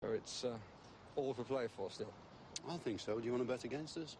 It's all to play for still. I think so. Do you want to bet against us?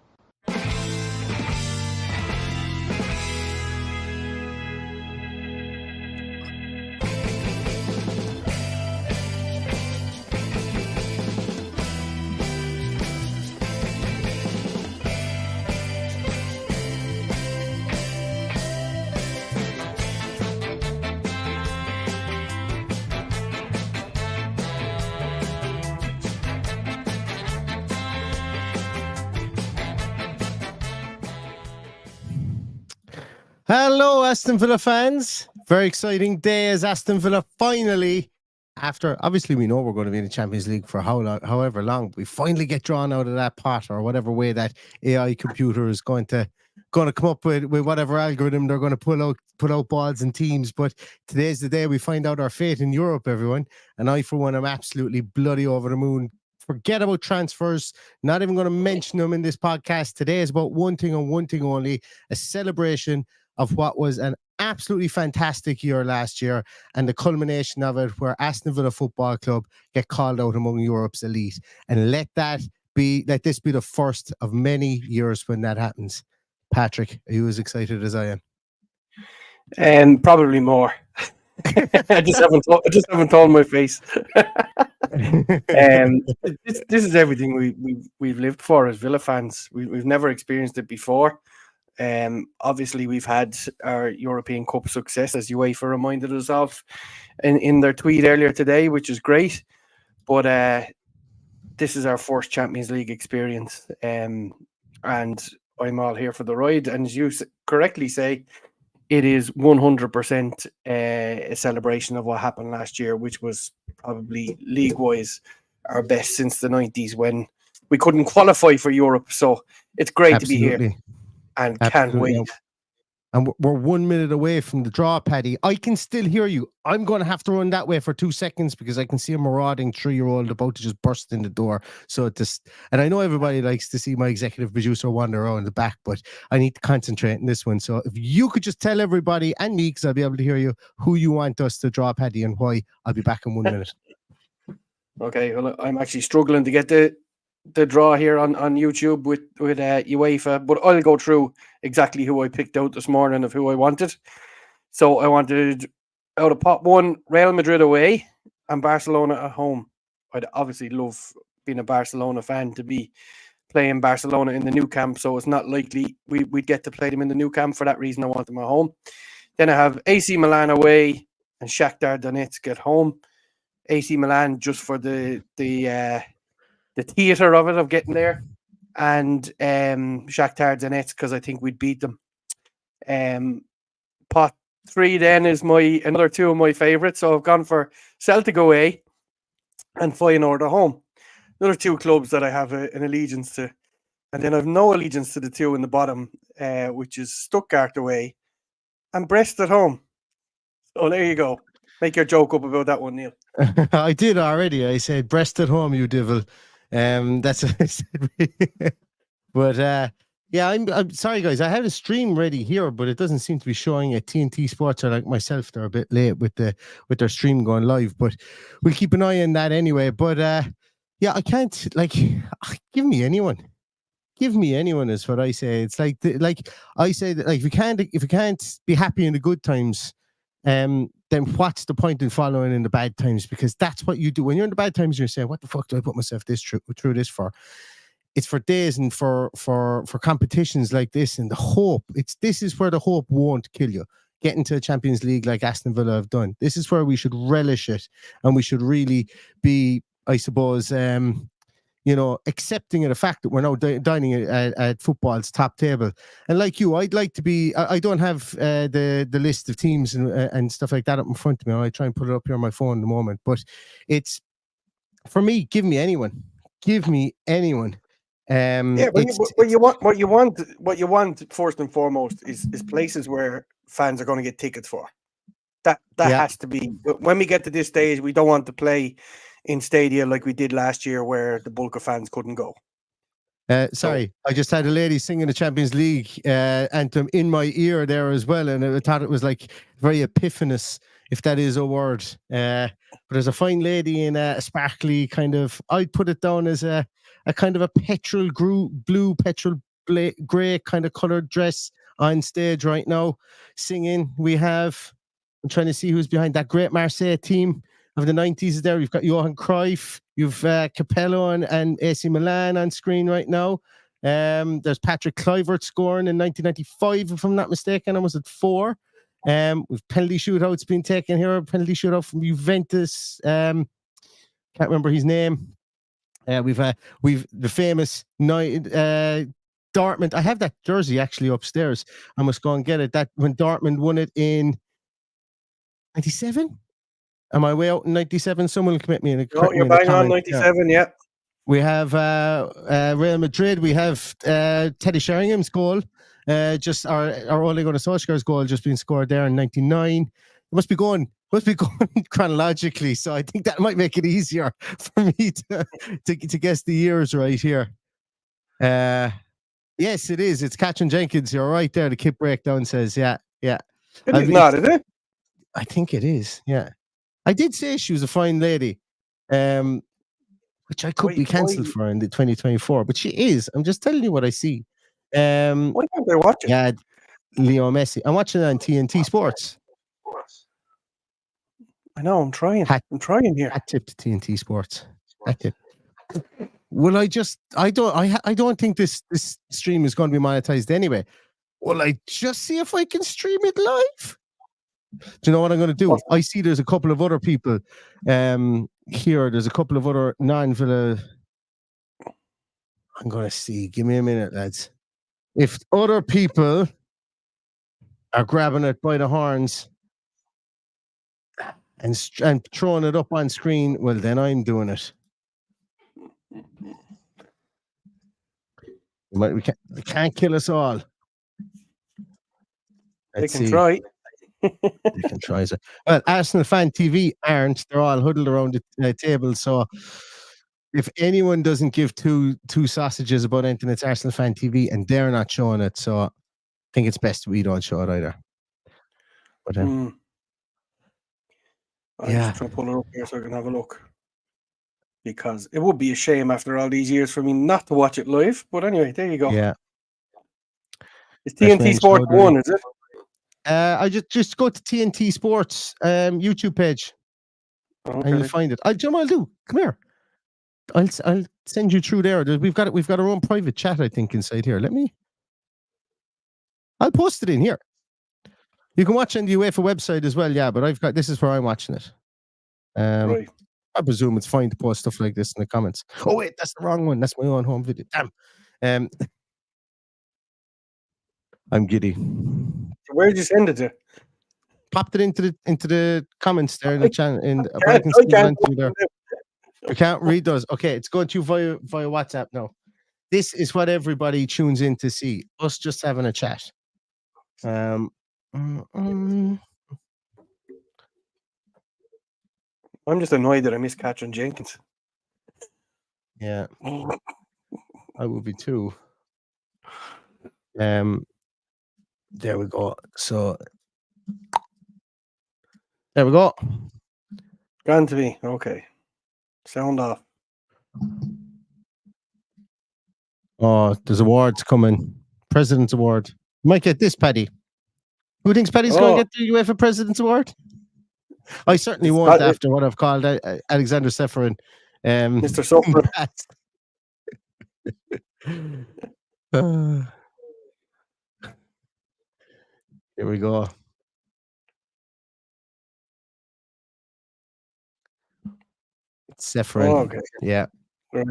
Hello, Aston Villa fans. Very exciting day as Aston Villa finally, after obviously we know we're going to be in the Champions League for however long, we finally get drawn out of that pot or whatever way that AI computer is going to come up with whatever algorithm they're going to put out balls and teams. But today's the day we find out our fate in Europe, everyone. And I, for one, am absolutely bloody over the moon. Forget about transfers. Not even going to mention them in this podcast. Today is about one thing and one thing only: a celebration of what was an absolutely fantastic year last year and the culmination of it, where Aston Villa Football Club get called out among Europe's elite. And let this be the first of many years when that happens. Patrick, are you as excited as I am? Probably more. I just haven't told my face. This is everything we've lived for as Villa fans. We've never experienced it before. Obviously, we've had our European Cup success, as UEFA reminded us of in their tweet earlier today, which is great. But this is our first Champions League experience, and I'm all here for the ride. And as you correctly say, it is 100% a celebration of what happened last year, which was probably league-wise our best since the 90s, when we couldn't qualify for Europe. So it's great to be here. And can't wait. And we're 1 minute away from the draw, Paddy. I can still hear you. I'm going to have to run that way for 2 seconds because I can see a marauding 3-year-old about to just burst in the door. And I know everybody likes to see my executive producer wander around the back, but I need to concentrate in this one. So if you could just tell everybody and me, because I'll be able to hear you, who you want us to draw, Paddy, and why. I'll be back in 1 minute. Okay. Well, I'm actually struggling to get the draw here on YouTube with UEFA, but I'll go through exactly who I picked out this morning of who I wanted. So I wanted, out of pot 1, Real Madrid away and Barcelona at home. I'd obviously love, being a Barcelona fan, to be playing Barcelona in the new camp, so it's not likely we'd get to play them in the new camp. For that reason, I want them at home. Then I have AC Milan away and Shakhtar Donetsk at home. AC Milan just for the theatre of it, of getting there, and Shakhtar Donetsk because I think we'd beat them. Pot 3 then is another 2 of my favourites, so I've gone for Celtic away and Feyenoord at home. Another 2 clubs that I have an allegiance to, and then I've no allegiance to the 2 in the bottom, which is Stuttgart away and Brest at home. So there you go. Make your joke up about that one, Neil. I did already. I said Brest at home, you devil. That's what I said. But yeah, I'm sorry, guys. I had a stream ready here, but it doesn't seem to be showing it. TNT Sports are like myself; they're a bit late with their stream going live, but we'll keep an eye on that anyway. But yeah, I can't give me anyone. Give me anyone is what I say. It's like I say that, like, if you can't be happy in the good times, then what's the point in following in the bad times? Because that's what you do when you're in the bad times. You're saying, "What the fuck do I put myself through this for?" It's for days and for competitions like this, and the hope. This is where the hope won't kill you. Getting to the Champions League like Aston Villa have done. This is where we should relish it, and we should really be, I suppose, accepting of the fact that we're now dining at football's top table. And like you, I'd like to be. I don't have the list of teams and stuff like that up in front of me. I try and put it up here on my phone in the moment. But it's, for me, give me anyone. Give me anyone. What you want first and foremost is places where fans are going to get tickets for. That has to be. When we get to this stage, we don't want to play in stadia like we did last year, where the bulk of fans couldn't go. Sorry, I just had a lady singing the Champions League anthem in my ear there as well, and I thought it was like very epiphanous if that is a word. But there's a fine lady in a sparkly kind of, I'd put it down as a kind of a blue, grey kind of coloured dress on stage right now, singing. We have, I'm trying to see who's behind that great Marseille team of the 90s there. You've got Johan Cruyff, you've Capello and AC Milan on screen right now. There's Patrick Kluivert scoring in 1995, if I'm not mistaken. I was at 4. With penalty shootouts being taken here. A penalty shootout from Juventus. Can't remember his name. We've the famous Dortmund. I have that jersey actually upstairs. I must go and get it. That when Dortmund won it in 97. Am I way out in 97? Someone will commit me in the you're bang on 97, yeah. We have Real Madrid. We have Teddy Sheringham's goal. Just our Ole Gunnar Solskjaer's goal just being scored there in 99. It must be going chronologically, so I think that might make it easier for me to guess the years right here. Yes, it is. It's Katrin Jenkins. You're right there. The Kip Breakdown says, yeah. It is not, is it? I think it is. Yeah, I did say she was a fine lady, which I could be cancelled for in the 2024, but she is. I'm just telling you what I see. Why can't they watch it? Yeah, Leo Messi. I'm watching it on TNT Sports. I know. I'm trying here. Hat tip to TNT Sports. Hat tip. Well, I don't think this stream is going to be monetized anyway. Well, I just see if I can stream it live. Do you know what I'm going to do? I see there's a couple of other people here. There's a couple of other non-Villa. I'm going to see. Give me a minute, lads. If other people are grabbing it by the horns and throwing it up on screen, well, then I'm doing it. We can't kill us all. They can try. They can try. Well, Arsenal Fan TV aren't. They're all huddled around the table. So if anyone doesn't give two sausages about anything, it's Arsenal Fan TV, and they're not showing it. So I think it's best we don't show it either. But I'm just trying to pull it up here so I can have a look. Because it would be a shame after all these years for me not to watch it live. But anyway, there you go. Yeah. It's TNT Sport 1, is it? I just go to TNT Sports YouTube page, and you'll find it. Do you know what I'll do? Come here. I'll send you through there. We've got our own private chat, I think, inside here. I'll post it in here. You can watch on the UEFA website as well, yeah. But this is where I'm watching it. Right. I presume it's fine to post stuff like this in the comments. Oh wait, that's the wrong one. That's my own home video. Damn. I'm giddy. Where did you send it to? Popped it into the comments there in the channel. You can't read those. Okay, it's going to you via WhatsApp now. This is what everybody tunes in to see. Us just having a chat. I'm just annoyed that I missed Katrin Jenkins. Yeah. I would be too. There we go. So there we go. Gone to me. Okay. Sound off. Oh, there's awards coming. President's Award. You might get this, Paddy. Who thinks Paddy's going to get the UEFA President's Award? I certainly won't after what I've called Alexander Seferin. Mr. Suffer. Here we go. It's Seferin. Oh, okay. Yeah. Right.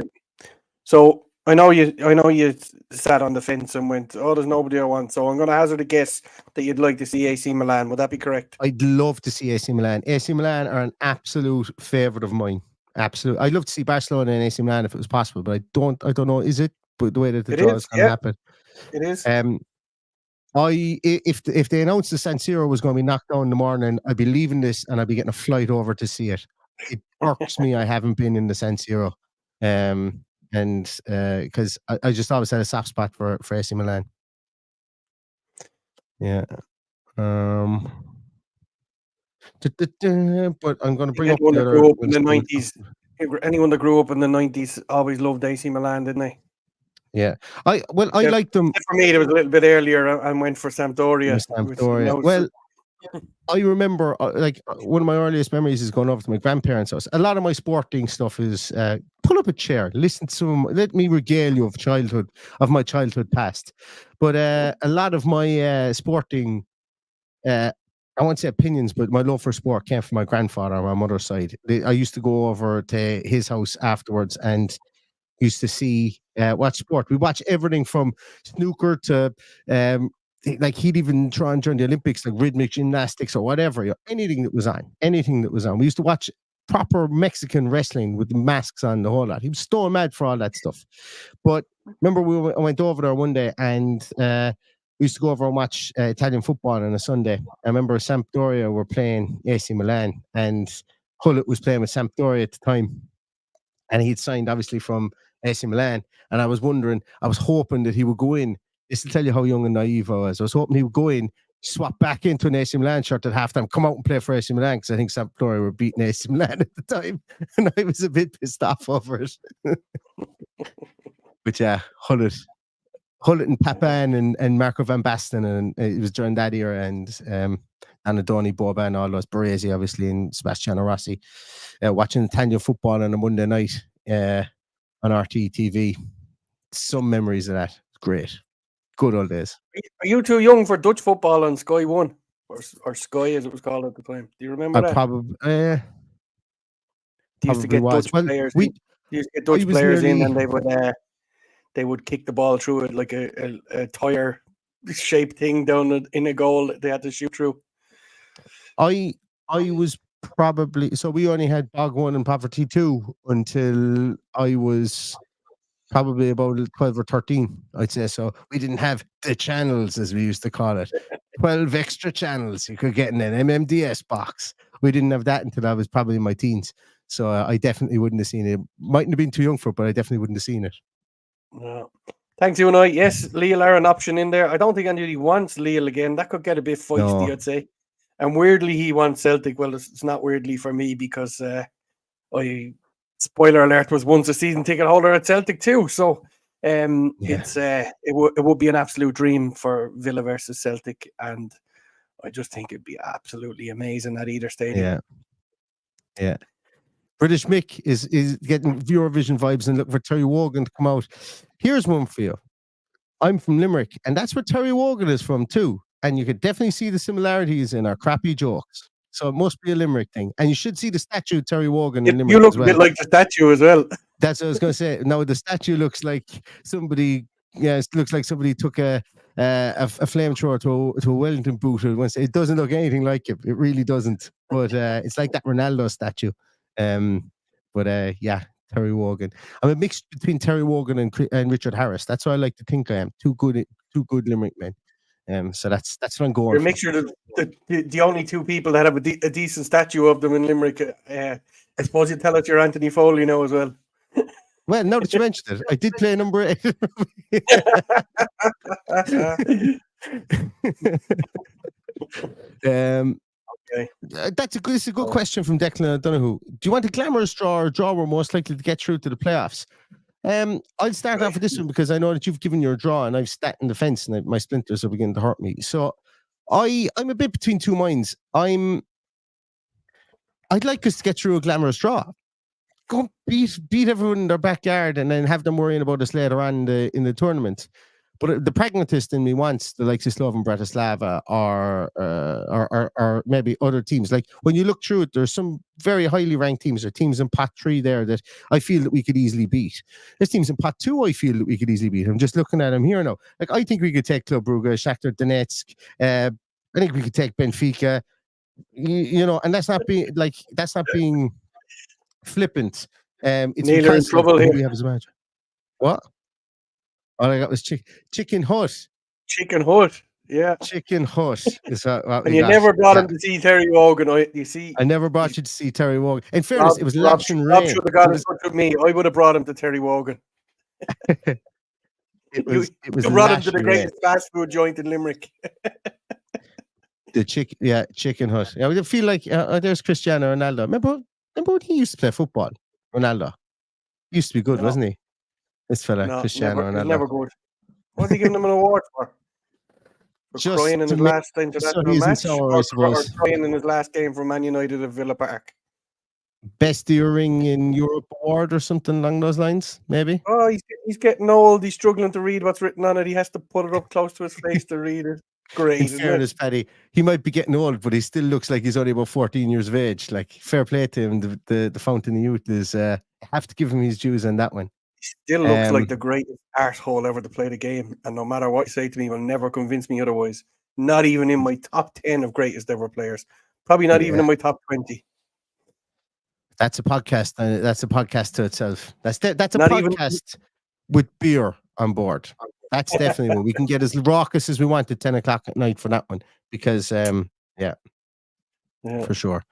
So I know you sat on the fence and went, oh, there's nobody I want. So I'm going to hazard a guess that you'd like to see AC Milan. Would that be correct? I'd love to see AC Milan. AC Milan are an absolute favourite of mine. Absolute. I'd love to see Barcelona and AC Milan if it was possible, but I don't know. Is it? But the way that the draw is going to happen. It is. If they announced the San Siro was going to be knocked down in the morning, I'd be leaving this and I'd be getting a flight over to see it. It irks me I haven't been in the San Siro. And because I just always had a soft spot for AC Milan. Yeah. But I'm going to bring up Anyone the that other. grew up in the 90s, anyone that grew up in the 90s always loved AC Milan, didn't they? Yeah, I like them. For me, it was a little bit earlier. I went for Sampdoria. Well, I remember one of my earliest memories is going over to my grandparents' house. A lot of my sporting stuff is pull up a chair, listen to them, let me regale you of my childhood past. But a lot of my sporting, I won't say opinions, but my love for sport came from my grandfather on my mother's side. I used to go over to his house afterwards and used to see watch sport. We watch everything from snooker to like he'd even try and join the Olympics, like rhythmic gymnastics or whatever. Anything that was on. We used to watch proper Mexican wrestling with the masks on, the whole lot. He was stone mad for all that stuff. But remember, I went over there one day and we used to go over and watch Italian football on a Sunday. I remember Sampdoria were playing AC Milan and Hullet was playing with Sampdoria at the time. And he'd signed obviously from AC Milan. And I was hoping that he would go in. This will tell you how young and naive I was. I was hoping he would go in, swap back into an AC Milan shirt at halftime, come out and play for AC Milan, because I think Sampdoria were beating AC Milan at the time. And I was a bit pissed off over it. But yeah, Hullet and Papan and Marco Van Basten, and it was during that era, and Anadoni, Boba, and all those, Baresi, obviously, and Sebastiano Rossi, watching Italian football on a Monday night on RT TV. Some memories of that. It's great. Good old days. Are you too young for Dutch football on Sky 1? Or Sky, as it was called at the time? Do you remember that? Probably. They used to get Dutch players. They used to get Dutch players in, and they would kick the ball through it like a tire shaped thing down in a goal they had to shoot through. I was probably, so we only had Bog 1 and Poverty 2 until I was probably about 12 or 13, I'd say. So we didn't have the channels, as we used to call it. 12 extra channels you could get in an MMDS box. We didn't have that until I was probably in my teens. So I definitely wouldn't have seen it. Mightn't have been too young for it, but I definitely wouldn't have seen it. No. Thanks, you and I. Yes, Lille are an option in there. I don't think anybody wants Lille again. That could get a bit feisty, I'd say. And weirdly, he wants Celtic. Well, it's not weirdly for me, because spoiler alert, was once a season ticket holder at Celtic too. So it would be an absolute dream for Villa versus Celtic, and I just think it'd be absolutely amazing at either stadium. Yeah. British Mick is getting Eurovision vibes and looking for Terry Wogan to come out. Here's one for you. I'm from Limerick, and that's where Terry Wogan is from too. And you could definitely see the similarities in our crappy jokes. So it must be a Limerick thing. And you should see the statue of Terry Wogan in Limerick. You look a bit like the statue as well. That's what I was going to say. No, the statue looks like somebody. Yeah, it looks like somebody took a flamethrower to a Wellington boot. It doesn't look anything like it. It really doesn't. But it's like that Ronaldo statue. Yeah, Terry Wogan. I'm a mix between Terry Wogan and Richard Harris. That's what I like to think I am. Two good Limerick men. So that's what I'm going for. Make sure that the only two people that have a decent statue of them in Limerick. I suppose you tell us you're Anthony Foley now as well. Well, now that you mentioned it, I did play number 8. Okay. This is a good question from Declan O'Donoghue. Do you want a glamorous draw or a draw we're most likely to get through to the playoffs? I'll start off with this one because I know that you've given your draw and I've sat in the fence and my splinters are beginning to hurt me. So I'm a bit between two minds. I'd like us to get through a glamorous draw. Go beat everyone in their backyard and then have them worrying about us later on in the tournament. But the pragmatist in me wants the likes of Slovan Bratislava or maybe other teams. Like when you look through it, there's some very highly ranked teams or teams in pot 3 there that I feel that we could easily beat. There's teams in pot 2 I feel that we could easily beat. I'm just looking at them here now. Like I think we could take Club Brugge, Shakhtar Donetsk. I think we could take Benfica. And that's not being flippant. It's Neil, in trouble here. We have as a manager. What? All I got was Chicken Hut. Chicken Hut, yeah. Chicken Hut is what and you never brought him to see Terry Wogan. You see, I never brought you to see Terry Wogan. In fairness, it was Lash and Rob Rain. should have got in touch with me. I would have brought him to Terry Wogan. It was you brought him to the greatest fast food joint in Limerick. The chicken hut. Yeah, we feel like there's Cristiano Ronaldo. Remember when he used to play football? Ronaldo used to be good, No, wasn't he? This fella, no, Cristiano never. He's Ronaldo. never good. What's he giving him an award for? For Just crying in to his make last so international he isn't match, sour, I or suppose. crying in his last game for Man United at Villa Park? Best earring in Europe award or something along those lines, maybe. Oh, he's getting old. He's struggling to read what's written on it. He has to put it up close to his face to read it. Great, In isn't fairness, it? Paddy, he might be getting old, but he still looks like he's only about 14 years of age. Like, fair play to him. The fountain of youth is. Have to give him his dues on that one. He still looks like the greatest arsehole ever to play the game. And no matter what you say to me, he will never convince me otherwise. Not even in my top 10 of greatest ever players. Probably not even in my top 20. That's a podcast. That's a podcast to itself. That's a Not even- podcast with beer on board. That's definitely one. We can get as raucous as we want at 10 o'clock at night for that one. Because, yeah, for sure.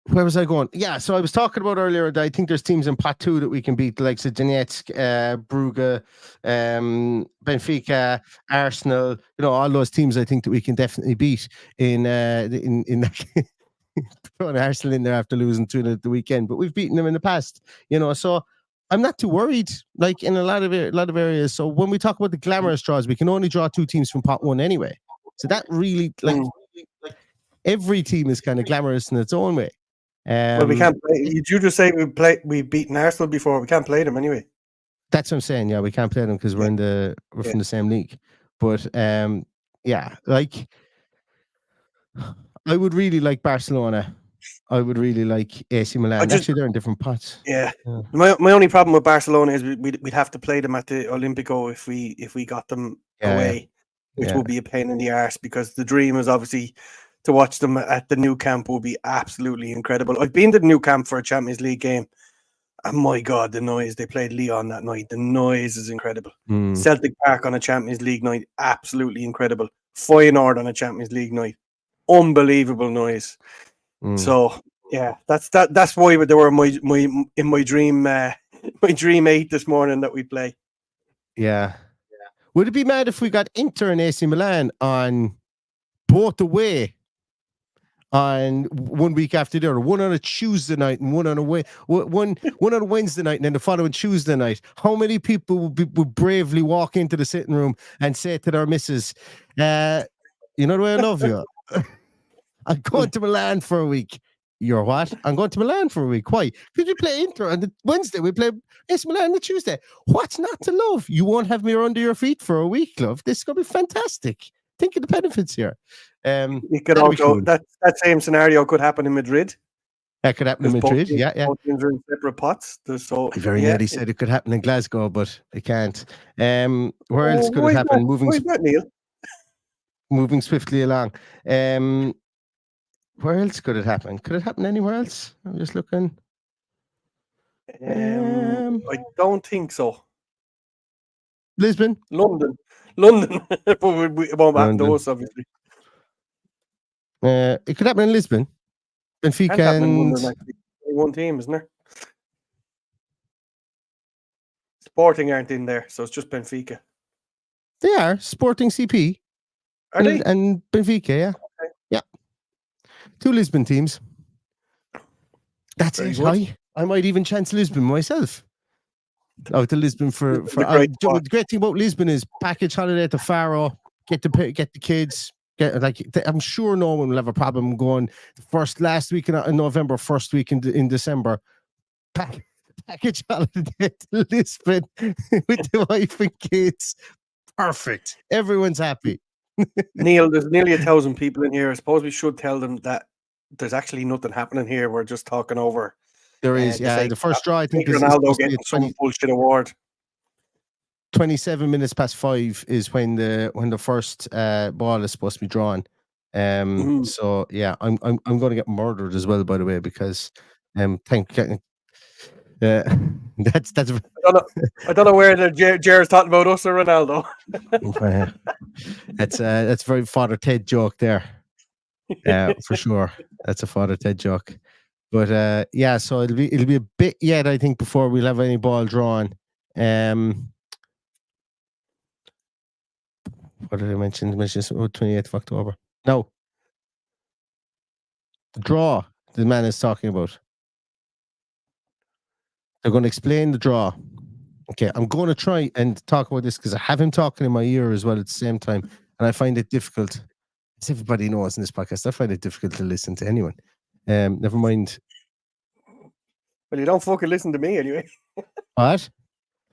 Where was I going? Yeah, so I was talking about earlier that I think there's teams in pot 2 that we can beat, like Donetsk, Brugge, Benfica, Arsenal. You know, all those teams I think that we can definitely beat in that. Throwing Arsenal in there after losing 2 at the weekend, but we've beaten them in the past. You know, so I'm not too worried. Like in a lot of areas. So when we talk about the glamorous draws, we can only draw 2 teams from pot 1 anyway. So that really, like every team is kind of glamorous in its own way. Well, we can't play. Did you just say we've beaten Arsenal before? We can't play them anyway. That's what I'm saying. Yeah, we can't play them because we're from the same league. But yeah, like I would really like Barcelona. I would really like AC Milan. Actually, they're in different pots. Yeah. My only problem with Barcelona is we'd have to play them at the Olympico if we got them away, which will be a pain in the arse, because the dream is obviously to watch them at the new camp will be absolutely incredible. I've been to the new camp for a Champions League game, and my God, the noise. They played Lyon that night. The noise is incredible. Celtic Park on a Champions League night, absolutely incredible. Feyenoord on a Champions League night, unbelievable noise. So yeah, that's why they were my dream my dream 8 this morning that we play. Yeah. Would it be mad if we got Inter and AC Milan on both away on 1 week after the other, one on a Tuesday night and one on a one on a Wednesday night and then the following Tuesday night? How many people would bravely walk into the sitting room and say to their missus, you know the way I love you? I'm going to Milan for a week. You're what? I'm going to Milan for a week. Why? Because we play Inter on the Wednesday. We play AC Milan on the Tuesday. What's not to love? You won't have me under your feet for a week, love. This is going to be fantastic. Think of the benefits here. It could also cool. that same scenario could happen in Madrid. That could happen in Madrid. Yeah. Both teams are in separate pots. So I very nearly said it could happen in Glasgow, but it can't. Where else could it happen? Moving swiftly along. Where else could it happen? Could it happen anywhere else? I'm just looking. I don't think so. Lisbon? London. But it won't happen to us, obviously. It could happen in Lisbon. Benfica and... one team, isn't there? Sporting aren't in there, so it's just Benfica. They are. Sporting CP. Are they? And Benfica, yeah. Okay. Yeah. 2 Lisbon teams. That's very it. I might even chance Lisbon myself. Out to Lisbon for the great thing about Lisbon is package holiday to Faro, get the kids, I'm sure no one will have a problem going last week in November, first week in December. Package holiday to Lisbon with the wife and kids. Perfect. Everyone's happy. Neil, there's nearly 1,000 people in here. I suppose we should tell them that there's actually nothing happening here. We're just talking over. There is, the first draw, I think, is Ronaldo getting some bullshit award. 27 minutes past 5 is when the first ball is supposed to be drawn. So yeah, I'm going to get murdered as well, by the way, because that's I don't know where Jer's talking about us or Ronaldo. That's very Father Ted joke there. For sure. That's a Father Ted joke. But yeah, so it'll be a bit yet, I think, before we'll have any ball drawn. What did I mention? Mention 28th of October. No, the draw the man is talking about. They're going to explain the draw. Okay, I'm going to try and talk about this because I have him talking in my ear as well at the same time, and I find it difficult. As everybody knows in this podcast, I find it difficult to listen to anyone. Never mind. Well, you don't fucking listen to me anyway. What?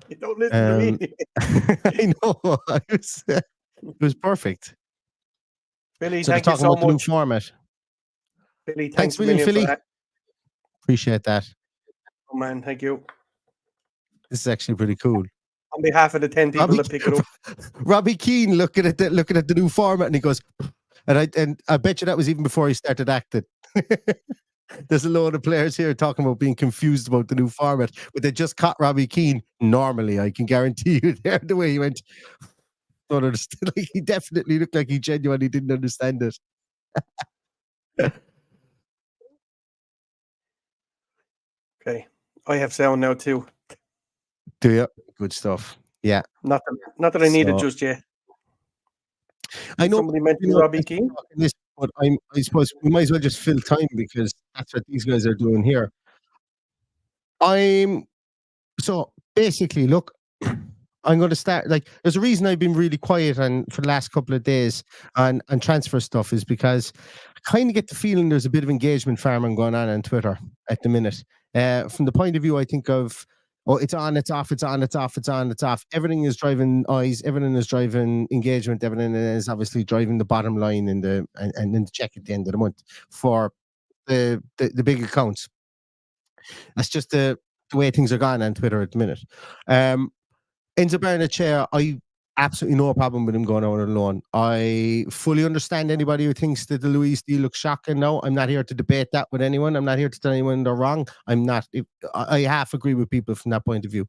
You don't listen to me. I know. It was perfect. Billy, So they're thank you talking so about the new much. format. Billy, Thanks thanks a a million, million for Philly. that. Appreciate that. Oh, man, thank you. This is actually pretty cool. On behalf of the 10 people that pick it up. Robbie Keane looking at the new format, and he goes, and I bet you that was even before he started acting. There's a load of players here talking about being confused about the new format, but they just caught Robbie Keane normally. I can guarantee you there the way he went. Don't understand. Like, he definitely looked like he genuinely didn't understand it. Okay. I have sound now too. Do you? Good stuff. Yeah. Not that I need it just yet. I know somebody mentioned Robbie Keane. This, but I suppose we might as well just fill time because that's what these guys are doing here. So basically, look, I'm going to start. Like, there's a reason I've been really quiet for the last couple of days on transfer stuff is because I kind of get the feeling there's a bit of engagement farming going on Twitter at the minute. From the point of view, I think of, it's on, it's off, it's on, it's off, it's on, it's off. Everything is driving eyes, everything is driving engagement, everything is obviously driving the bottom line and the check at the end of the month for the big accounts. That's just the way things are going on Twitter at the minute. Enzo Barnechea, I absolutely no problem with him going out on loan. I fully understand anybody who thinks that the Luis deal looks shocking now. I'm not here to debate that with anyone. I'm not here to tell anyone they're wrong. I half agree with people from that point of view.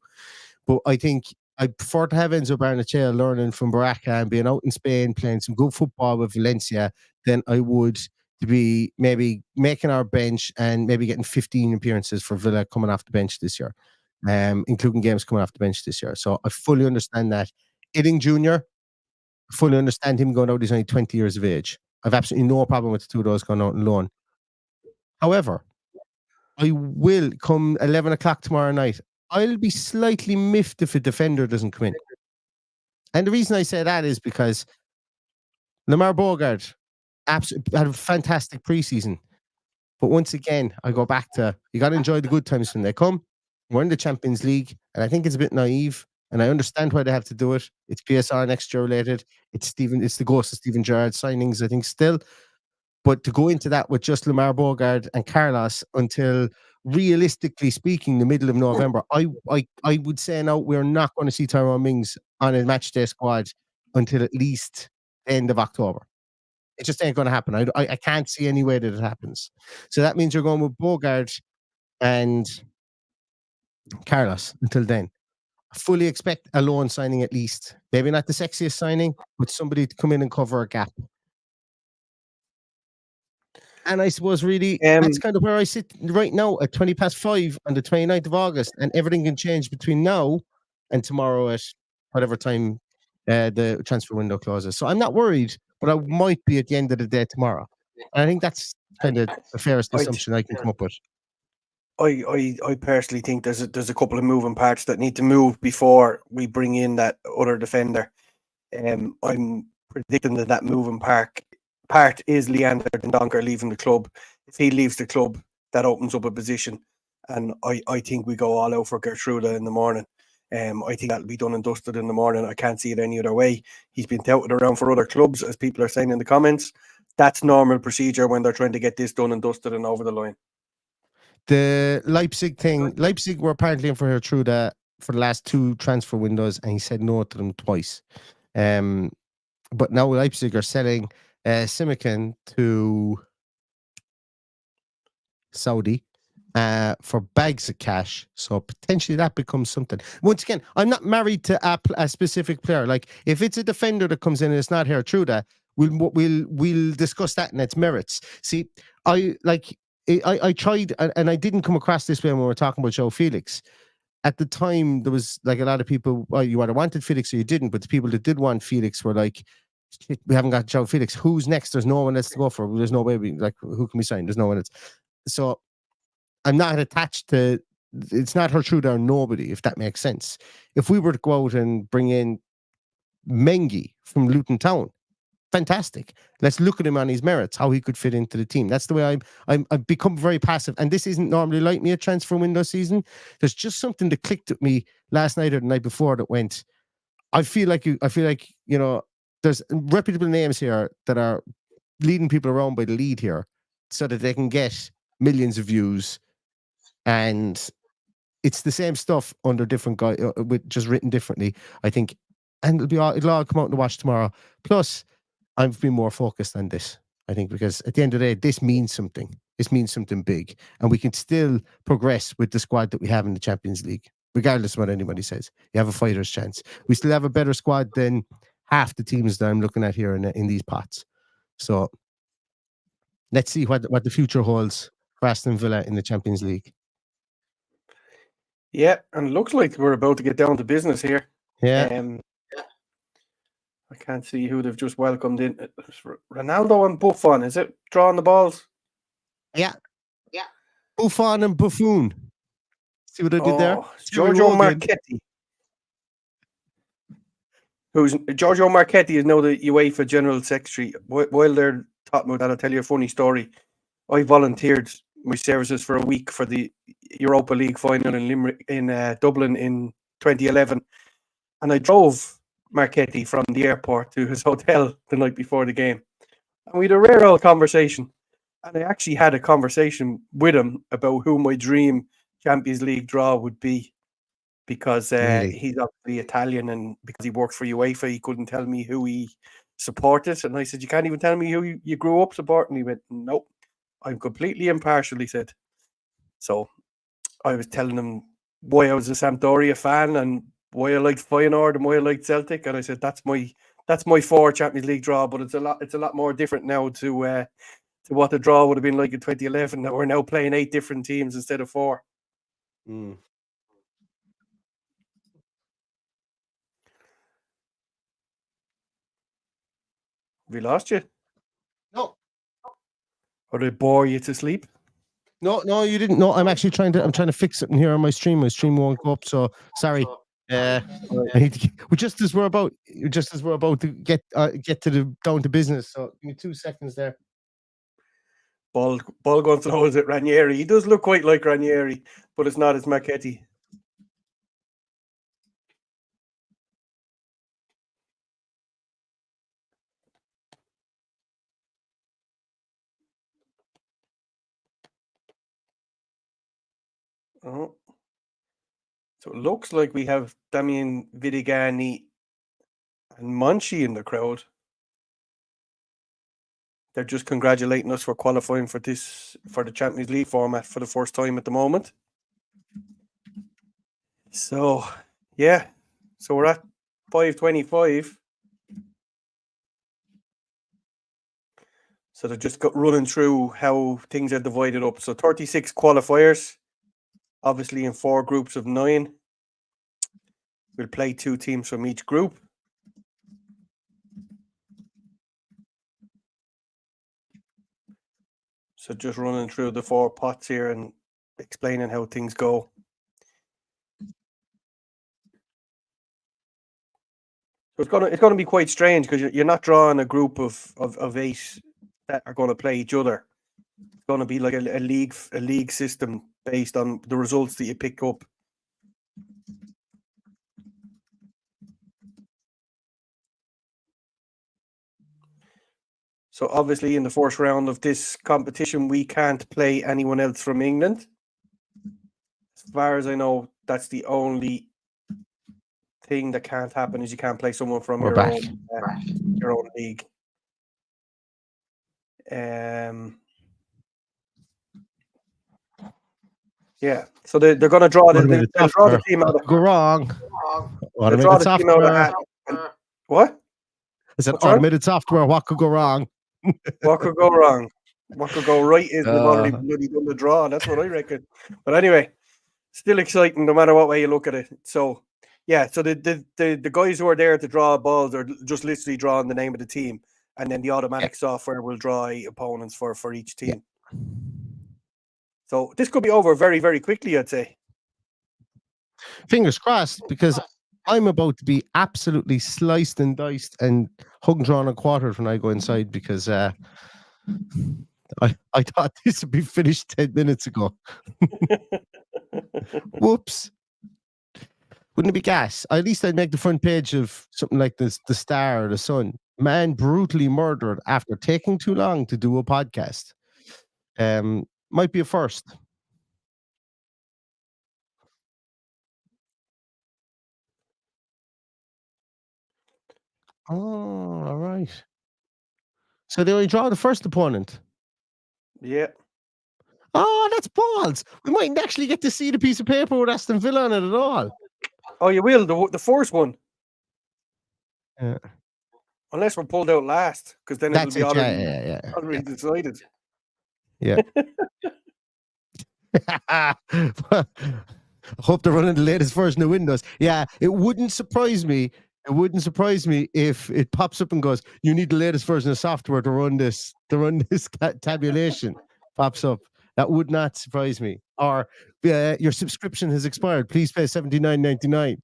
But I think I prefer to have Enzo Barnechea learning from Baraka and being out in Spain, playing some good football with Valencia, than I would to be maybe making our bench and maybe getting 15 appearances for Villa coming off the bench this year. Including games coming off the bench this year. So I fully understand that. Edding Jr., fully understand him going out. He's only 20 years of age. I've absolutely no problem with the two of those going out on loan. However, I will, come 11 o'clock tomorrow night, I'll be slightly miffed if a defender doesn't come in. And the reason I say that is because Lamar Bogart had a fantastic preseason. But once again, I go back to, you got to enjoy the good times when they come. We're in the Champions League, and I think it's a bit naive, and I understand why they have to do it. It's PSR next year related. It's the ghost of Steven Gerrard signings, I think, still. But to go into that with just Lamar Bogart and Carlos until, realistically speaking, the middle of November, I would say now we're not going to see Tyrone Mings on a matchday squad until at least the end of October. It just ain't going to happen. I can't see any way that it happens. So that means you're going with Bogart and Carlos until then. I fully expect a loan signing at least. Maybe not the sexiest signing, but somebody to come in and cover a gap. And I suppose really that's kind of where I sit right now at 5:20 on the 29th of August, and everything can change between now and tomorrow at whatever time the transfer window closes. So I'm not worried, but I might be at the end of the day tomorrow. And I think that's kind of the fairest assumption I can come up with. I personally think there's a couple of moving parts that need to move before we bring in that other defender. I'm predicting that moving part is Leander Dendoncker leaving the club. If he leaves the club, that opens up a position, and I think we go all out for Gertruda in the morning. I think that'll be done and dusted in the morning. I can't see it any other way. He's been touted around for other clubs, as people are saying in the comments. That's normal procedure when they're trying to get this done and dusted and over the line. The Leipzig thing, Leipzig were apparently in for Gertruda for the last two transfer windows, and he said no to them twice. But now Leipzig are selling Simican to Saudi for bags of cash. So potentially that becomes something. Once again, I'm not married to a specific player. Like, if it's a defender that comes in and it's not Gertruda, we'll discuss that and its merits. See, I tried, and I didn't come across this way when we were talking about Joe Felix. At the time, there was like a lot of people, well, you either wanted Felix or you didn't, but the people that did want Felix were like, shit, we haven't got João Felix. Who's next? There's no one else to go for. There's no way who can we sign? There's no one else. So I'm not attached to. It's not her truth or nobody, if that makes sense. If we were to go out and bring in Mengi from Luton Town, fantastic. Let's look at him on his merits, how he could fit into the team. That's the way I've become very passive. And this isn't normally like me at transfer window season. There's just something that clicked with me last night or the night before that went, I feel like there's reputable names here that are leading people around by the lead here so that they can get millions of views. And it's the same stuff under different guy with just written differently, I think. And it'll all come out in the wash tomorrow. Plus, I've been more focused on this, I think, because at the end of the day, this means something. This means something big. And we can still progress with the squad that we have in the Champions League, regardless of what anybody says. You have a fighter's chance. We still have a better squad than half the teams that I'm looking at here in these pots. So let's see what the future holds for Aston Villa in the Champions League. Yeah, and it looks like we're about to get down to business here. Yeah. I can't see who they've just welcomed in. It's Ronaldo and Buffon, is it? Drawing the balls? Yeah. Buffon and Buffoon. See what I did there? Giorgio Marchetti. Giorgio Marchetti is now the UEFA General Secretary. While they're talking about that, I'll tell you a funny story. I volunteered my services for a week for the Europa League final in Dublin in 2011, and I drove Marchetti from the airport to his hotel the night before the game, and we had a rare old conversation. And I actually had a conversation with him about who my dream Champions League draw would be, because Really? he's obviously Italian, and because he works for UEFA, he couldn't tell me who he supported. And I said, "You can't even tell me who you grew up supporting?" He went, "Nope, I'm completely impartial," he said. So I was telling him why I was a Sampdoria fan and why I liked Feyenoord and why I liked Celtic, and I said that's my 4 Champions League draw, but it's a lot more different now to what the draw would have been like in 2011. That we're now playing 8 different teams instead of 4. We lost you? No. Or did I bore you to sleep? No, you didn't. No, I'm actually trying to fix something here on my stream. My stream won't go up, so sorry. I need to just as we're about to get down to business. So give me 2 seconds there. Ball going through is it Ranieri? He does look quite like Ranieri, but it's not. It's Marchetti. Oh. So it looks like we have Damian Vidigani and Monchi in the crowd. They're just congratulating us for qualifying for the Champions League format for the first time at the moment. So, yeah. So we're at 5:25. So they're just running through how things are divided up. So 36 qualifiers, obviously in 4 groups of 9. We'll play 2 teams from each group. So just running through the 4 pots here and explaining how things go. So it's gonna be quite strange because you're not drawing a group of 8 that are going to play each other. It's going to be like a league system based on the results that you pick up. So obviously in the first round of this competition, we can't play anyone else from England. As far as I know, that's the only thing that can't happen is you can't play someone from your own league. Yeah, so they're going to draw the team out of go wrong. Automated software. What? I said automated software. What could go wrong? What could go wrong? What could go right is they've already bloody done the draw. That's what I reckon. But anyway, still exciting no matter what way you look at it. So Yeah, so the guys who are there to draw balls are just literally drawing the name of the team, and then the automatic software will draw opponents for each team. Yeah. So this could be over very, very quickly, I'd say. Fingers crossed, because I'm about to be absolutely sliced and diced and hung, drawn, and quartered when I go inside, because I thought this would be finished 10 minutes ago. Whoops. Wouldn't it be gas? At least I'd make the front page of something like this, the Star or the Sun. Man brutally murdered after taking too long to do a podcast. Might be a first. Oh, all right. So they only draw the first opponent. Yeah. Oh, that's balls. We mightn't actually get to see the piece of paper with Aston Villa on it at all. Oh, you will, the first one. Yeah. Unless we're pulled out last, because then That's it'll be it. already decided. Yeah. I hope they're running the latest version of Windows. Yeah, it wouldn't surprise me. It wouldn't surprise me if it pops up and goes, "You need the latest version of software to run this tabulation." Pops up. That would not surprise me. Or your subscription has expired. Please pay $79.99.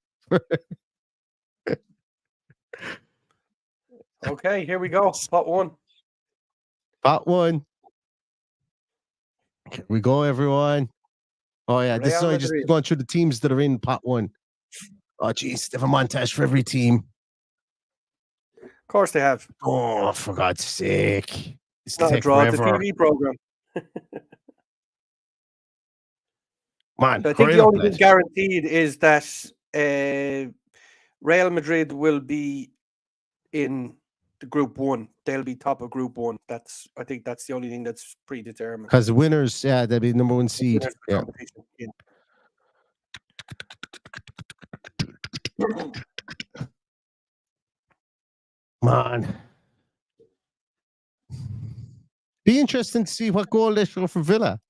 Okay, here we go. Pot one. Pot one. Here we go, everyone. Oh yeah, this is only just going through the teams that are in pot one. Oh geez, they have a montage for every team. Of course they have. Oh, for God's sake. It's not a draw, it's a TV program. Man, I think the only thing guaranteed is that Real Madrid will be in the Group 1. They'll be top of Group 1. I think that's the only thing that's predetermined. Because the winners, they'll be number one seed. Yeah. Man. Be interesting to see what goal they show for Villa.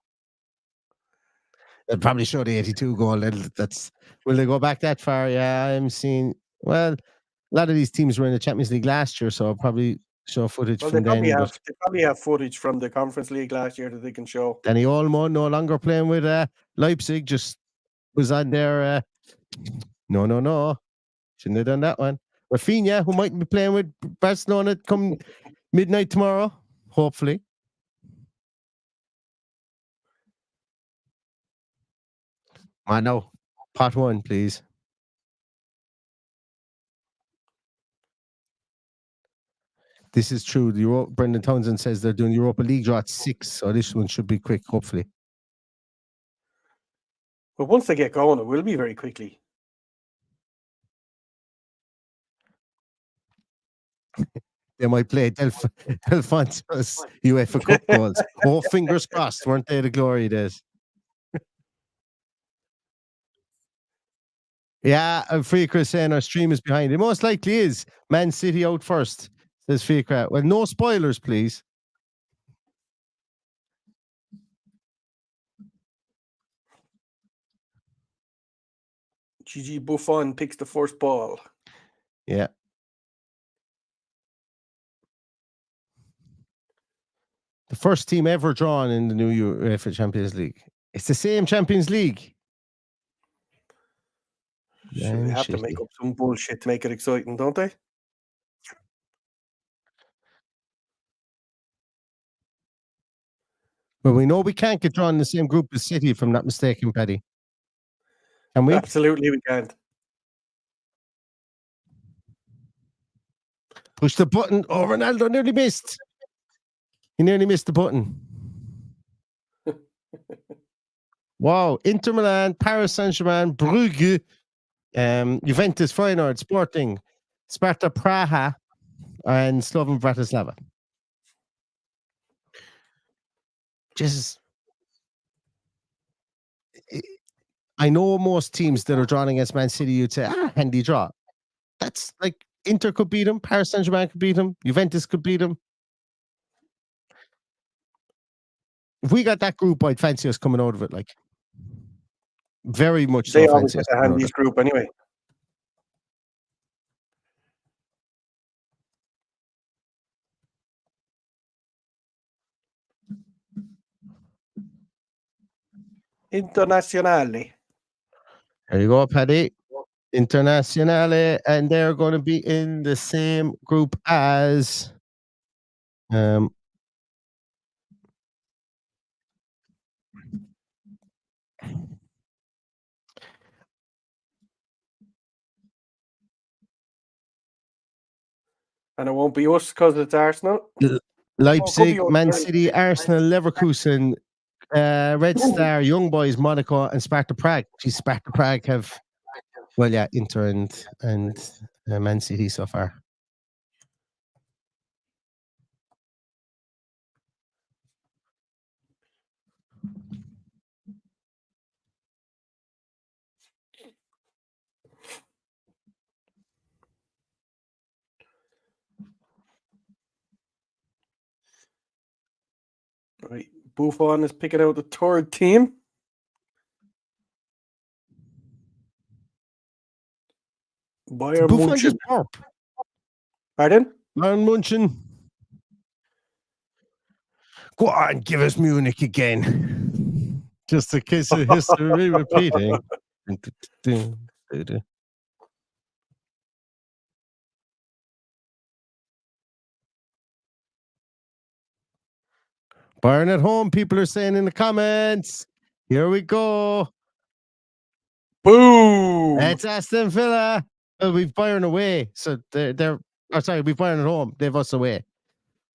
They'll probably show the 82 goal. Will they go back that far? Yeah, I'm seeing. Well, a lot of these teams were in the Champions League last year, so I'll probably show footage from then. They probably have footage from the Conference League last year that they can show. Danny Olmo no longer playing with Leipzig, just was on there. No. Shouldn't have done that one. Rafinha, who might be playing with Barcelona come midnight tomorrow, hopefully. I know. Pot one, please. This is true. Brendan Townsend says they're doing Europa League draw at 6, so this one should be quick, hopefully. But once they get going, it will be very quickly. They might play Delfonso's UEFA Cup goals. Oh, fingers crossed, weren't they the glory days? Yeah, Free Chris saying our stream is behind. It most likely is. Man City out first, says Fikra. Well, no spoilers, please. Gigi Buffon picks the first ball. Yeah. The first team ever drawn in the new UEFA Champions League. It's the same Champions League. Sure, they have to make up some bullshit to make it exciting, don't they? Well, we know we can't get drawn in the same group as City, if I'm not mistaken, Paddy. Can we? Absolutely, we can't. Push the button. Oh, Ronaldo nearly missed. He nearly missed the button. Wow. Inter Milan, Paris Saint-Germain, Brugge, Juventus, Feyenoord, Sporting, Sparta Praha, and Slovan Bratislava. Just, I know most teams that are drawing against Man City, you'd say, handy draw. That's like Inter could beat them, Paris Saint-Germain could beat them, Juventus could beat them. If we got that group, I'd fancy us coming out of it, like very much. They always get the handiest group anyway. Internazionale. There you go, Paddy. Internazionale, and they're going to be in the same group as And it won't be us because it's Arsenal. Leipzig, us, Man sorry. City, Arsenal, Leverkusen, Red Star, Young Boys, Monaco, and Sparta Prague. Geez, Sparta Prague have, well, yeah, Inter and Man City so far. Right. Buffon is picking out the third team. Bayern Buffon Munchen. just burp. Pardon? Bayern Munchen. Go on, give us Munich again. Just a case of history repeating. Bayern at home, people are saying in the comments. Here we go. Boom! It's Aston Villa. Well, we've Bayern away. So they're oh, sorry, we've Bayern at home. They've us away.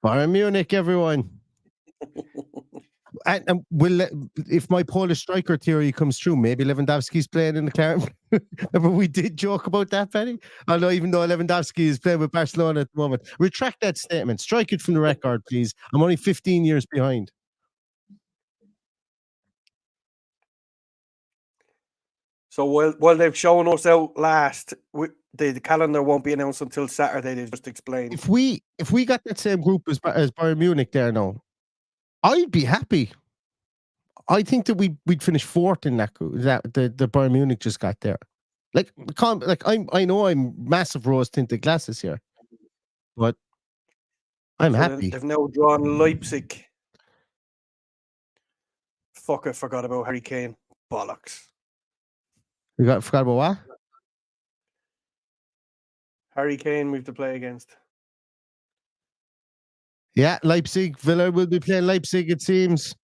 Bayern Munich, everyone. And will if my Polish striker theory comes true, maybe Lewandowski's playing in the Clarence. Remember we did joke about that, Penny? Although even though Lewandowski is playing with Barcelona at the moment. Retract that statement. Strike it from the record, please. I'm only 15 years behind. So while they've shown us out last, the calendar won't be announced until Saturday. They've just explained. If we got that same group as Bayern Munich there now, I'd be happy. I think that we'd finish fourth in that group. That the Bayern Munich just got there. Like I know I'm massive rose tinted glasses here, but I'm happy. They've now drawn Leipzig. Fuck! I forgot about Harry Kane. Bollocks. You forgot about what? Harry Kane we have to play against. Yeah, Leipzig. Villa will be playing Leipzig, it seems.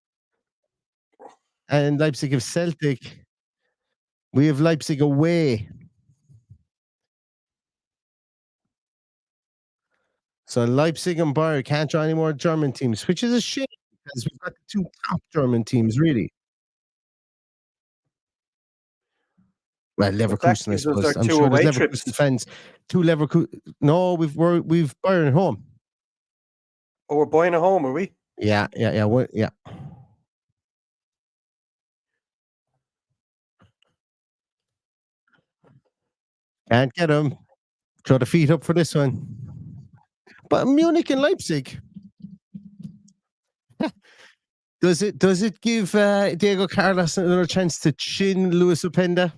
And Leipzig have Celtic. We have Leipzig away. So Leipzig and Bayern can't draw any more German teams, which is a shame because we've got the two top German teams, really. Well, Leverkusen, I suppose. I'm sure there's Leverkusen fans. Two Leverkusen. No, we've Bayern at home. Oh, we're Bayern at home, are we? Yeah. Yeah. Can't get them. Throw the feet up for this one. But Munich and Leipzig. Does it give Diego Carlos another chance to chin Luis Openda?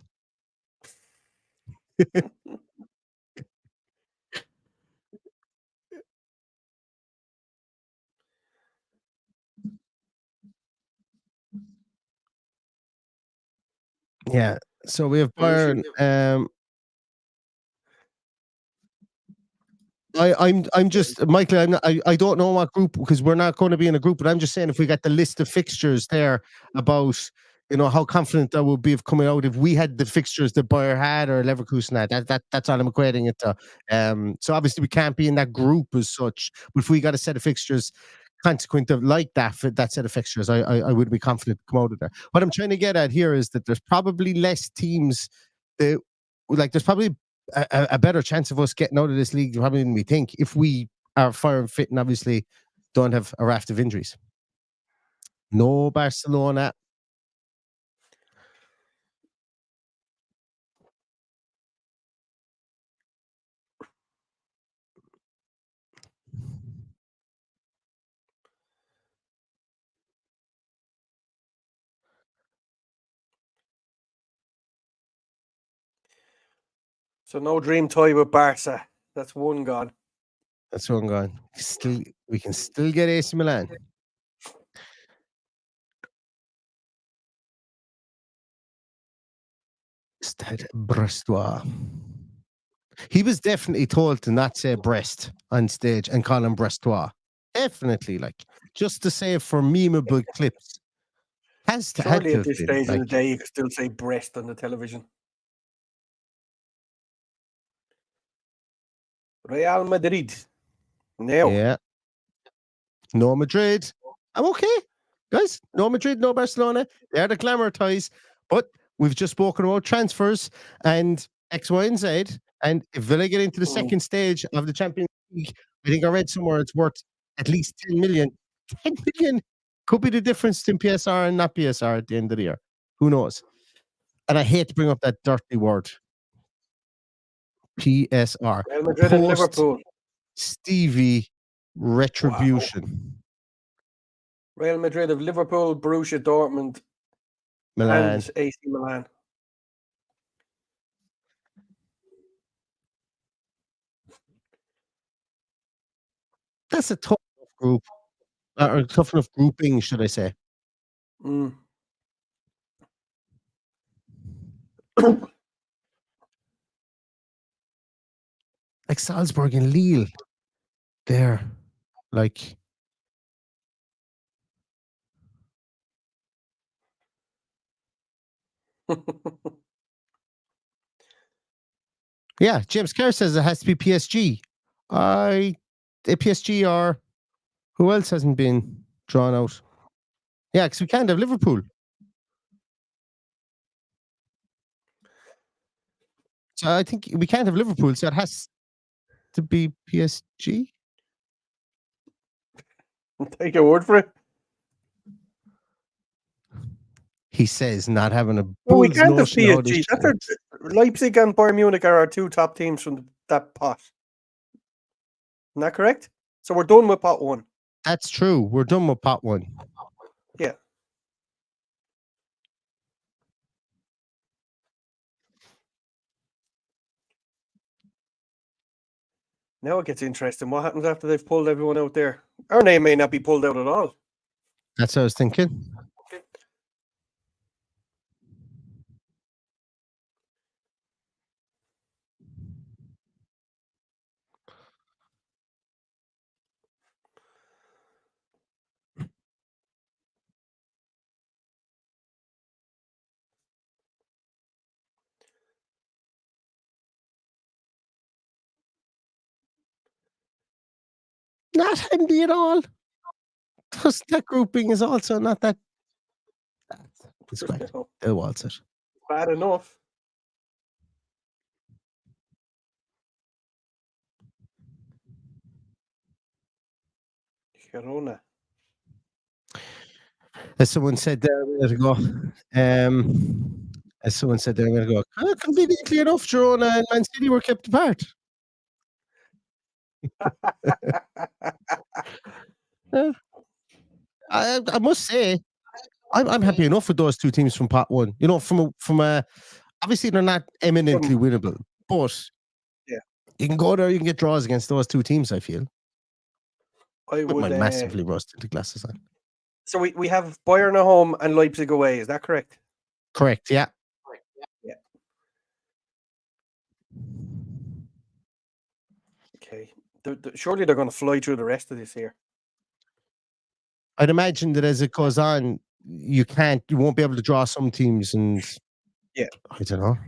Yeah. So we have Bayern. I'm just Michael. I don't know what group because we're not going to be in a group. But I'm just saying if we got the list of fixtures there about how confident I would be of coming out if we had the fixtures that Bayer had or Leverkusen had. That's all I'm equating it to. So obviously we can't be in that group as such. But if we got a set of fixtures consequent of like that set of fixtures, I would be confident to come out of there. What I'm trying to get at here is that there's probably less teams that there's probably a better chance of us getting out of this league probably than we think if we are fire and fit and obviously don't have a raft of injuries. No Barcelona. So no dream tie with Barca. That's one gone. That's one gone. We can still get AC Milan. Stade Brestois. He was definitely told to not say breast on stage and call him Brestois. Definitely, like, just to say for memeable clips. Had Surely to at have this been, stage in the like, day, you could still say breast on the television. Real Madrid. Now. yeah. No Madrid. I'm okay, guys. No Madrid, no Barcelona. They're the glamour ties. But we've just spoken about transfers and X, Y, and Z. And if Villa get into the second stage of the Champions League, I think I read somewhere it's worth at least 10 million. 10 million could be the difference between PSR and not PSR at the end of the year. Who knows? And I hate to bring up that dirty word. PSR. Real Madrid and Post Liverpool. Stevie retribution. Real Madrid of Liverpool, Borussia Dortmund, Milan. and AC Milan. That's a tough enough group. Or tough enough grouping, should I say. Like Salzburg and Lille. There. Like, yeah, James Kerr says it has to be PSG. PSG or who else hasn't been drawn out? Yeah, because we can't have Liverpool. So I think we can't have Liverpool, so it has to be PSG. Take your word for it. He says not having a Well, we bull's can't have notion of how this PSG. That's Leipzig and Bayern Munich are our two top teams from that pot. Isn't that correct? So we're done with pot one. That's true. We're done with pot one. Yeah. Now it gets interesting. What happens after they've pulled everyone out there? Our name may not be pulled out at all. That's what I was thinking. Not handy at all. That grouping is also not that. It's great. It was it. Bad enough. Girona. As someone said there a minute ago, conveniently enough, Girona and Man City were kept apart. I must say, I'm happy enough with those two teams from pot one. You know, from a obviously they're not eminently winnable, but yeah, you can go there, you can get draws against those two teams. I feel. I would massively rust into glasses on. So we have Bayern at home and Leipzig away. Is that correct? Correct. Yeah. Yeah. Okay. Surely they're going to fly through the rest of this year. I'd imagine that as it goes on, you won't be able to draw some teams, and yeah, I don't know.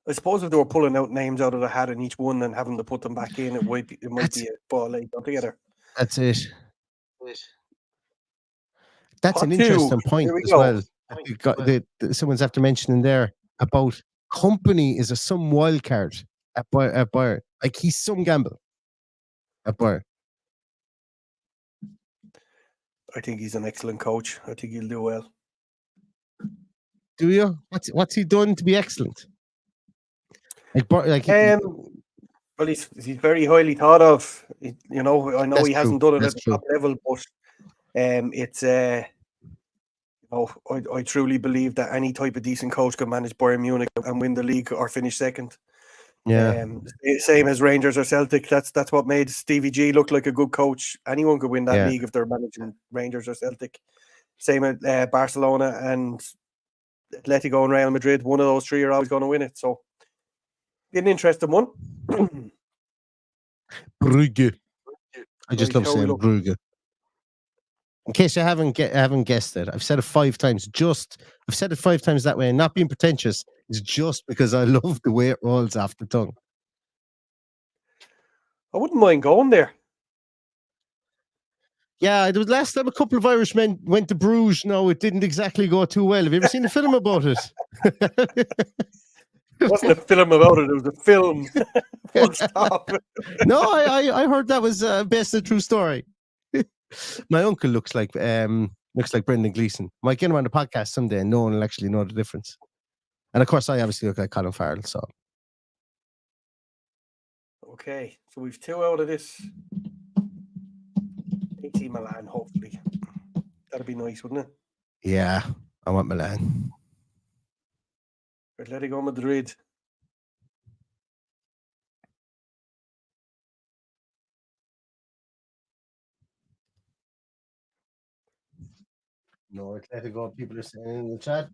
I suppose if they were pulling out names out of the hat in each one and having to put them back in, it might be a ball ache altogether. That's it. That's an interesting point as well. Someone's after mentioning there about Company is some wild card at Bayern. Like he's some gamble at Bayern. I think he's an excellent coach. I think he'll do well. Do you? What's he done to be excellent? Well, he's very highly thought of. I know he hasn't done it at the top level, but it's I truly believe that any type of decent coach can manage Bayern Munich and win the league or finish second. Yeah. Same as Rangers or Celtic. That's what made Stevie G look like a good coach. Anyone could win that league if they're managing Rangers or Celtic. Same at Barcelona and Atletico and Real Madrid, one of those three are always going to win it. So, be an interesting one. Brugge. I just Right, love how we saying look? Brugge. In case you haven't guessed it, I've said it 5 times. I've said it 5 times that way, and not being pretentious. It's just because I love the way it rolls off the tongue. I wouldn't mind going there. Yeah, there was last time a couple of Irishmen went to Bruges. No, it didn't exactly go too well. Have you ever seen a film about it? It wasn't a film about it. It was a film. Full stop. No, I heard that was based on a true story. My uncle looks like Brendan Gleeson. Might get him on the podcast someday, and no one will actually know the difference. And of course, I obviously look like Colin Farrell. So, Okay, so we've 2 out of this. AC Milan, hopefully. That'd be nice, wouldn't it? yeah, I want Milan. Atletico Madrid. No, Atletico people are saying in the chat.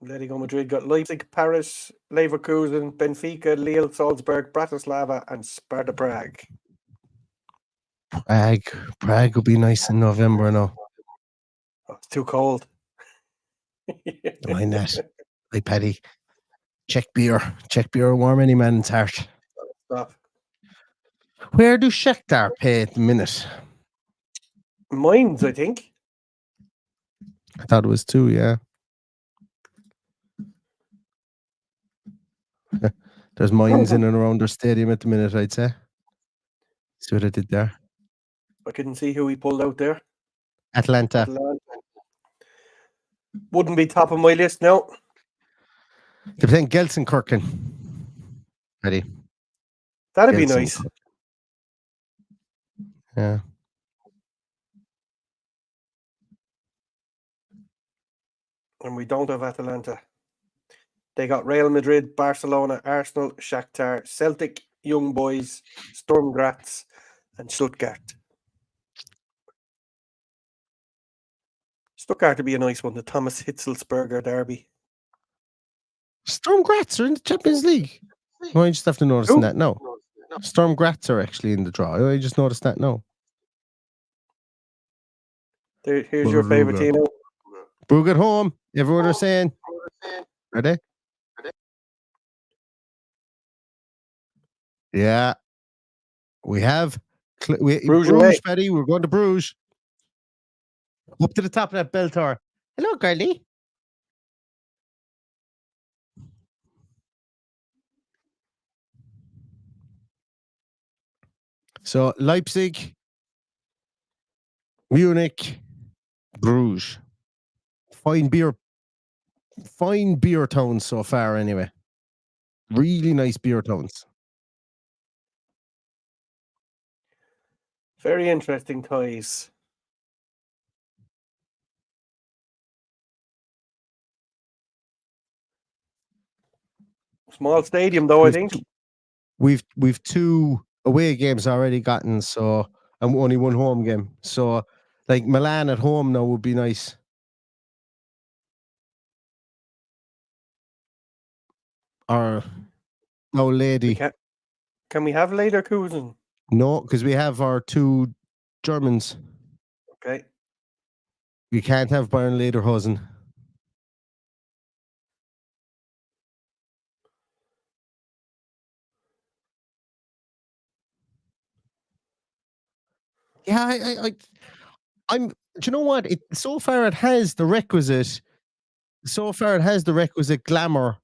Atletico Madrid got Leipzig, Paris, Leverkusen, Benfica, Lille, Salzburg, Bratislava, and Sparta Prague. Prague will be nice in November now. Oh, it's too cold. Don't mind that. Like Paddy. Czech beer will warm any man's heart. Stop. Where do Shakhtar pay at the minute? Mines, I think. I thought it was 2, yeah. There's mines in and around their stadium at the minute, I'd say. See what I did there? I couldn't see who he pulled out there. Atlanta. Wouldn't be top of my list now. They're playing Gelsenkirchen. Ready? That'd be nice. Yeah. And we don't have Atalanta. They got Real Madrid, Barcelona, Arsenal, Shakhtar, Celtic, Young Boys, Sturm Graz, and Stuttgart. Stuttgart would be a nice one, the Thomas Hitzelsberger derby. Sturm Graz are in the Champions League. Oh, I just have to notice that now. Sturm Graz are actually in the draw. I just noticed that now. Here's your favourite team. Brugge at home. Everyone are saying. Are they? Yeah. We have Bruges, Betty. We're going to Bruges. Up to the top of that bell tower. Hello, girlie. So Leipzig, Munich, Bruges. Fine beer towns so far anyway. Really nice beer towns. Very interesting ties. Small stadium though, I think. We've 2 away games already gotten, so and only 1 home game. So like Milan at home now would be nice. Or no lady. Can we have Leverkusen? No, because we have our 2 Germans. Okay. We can't have Bayern Lederhosen. Yeah, I'm. Do you know what? So far it has the requisite glamour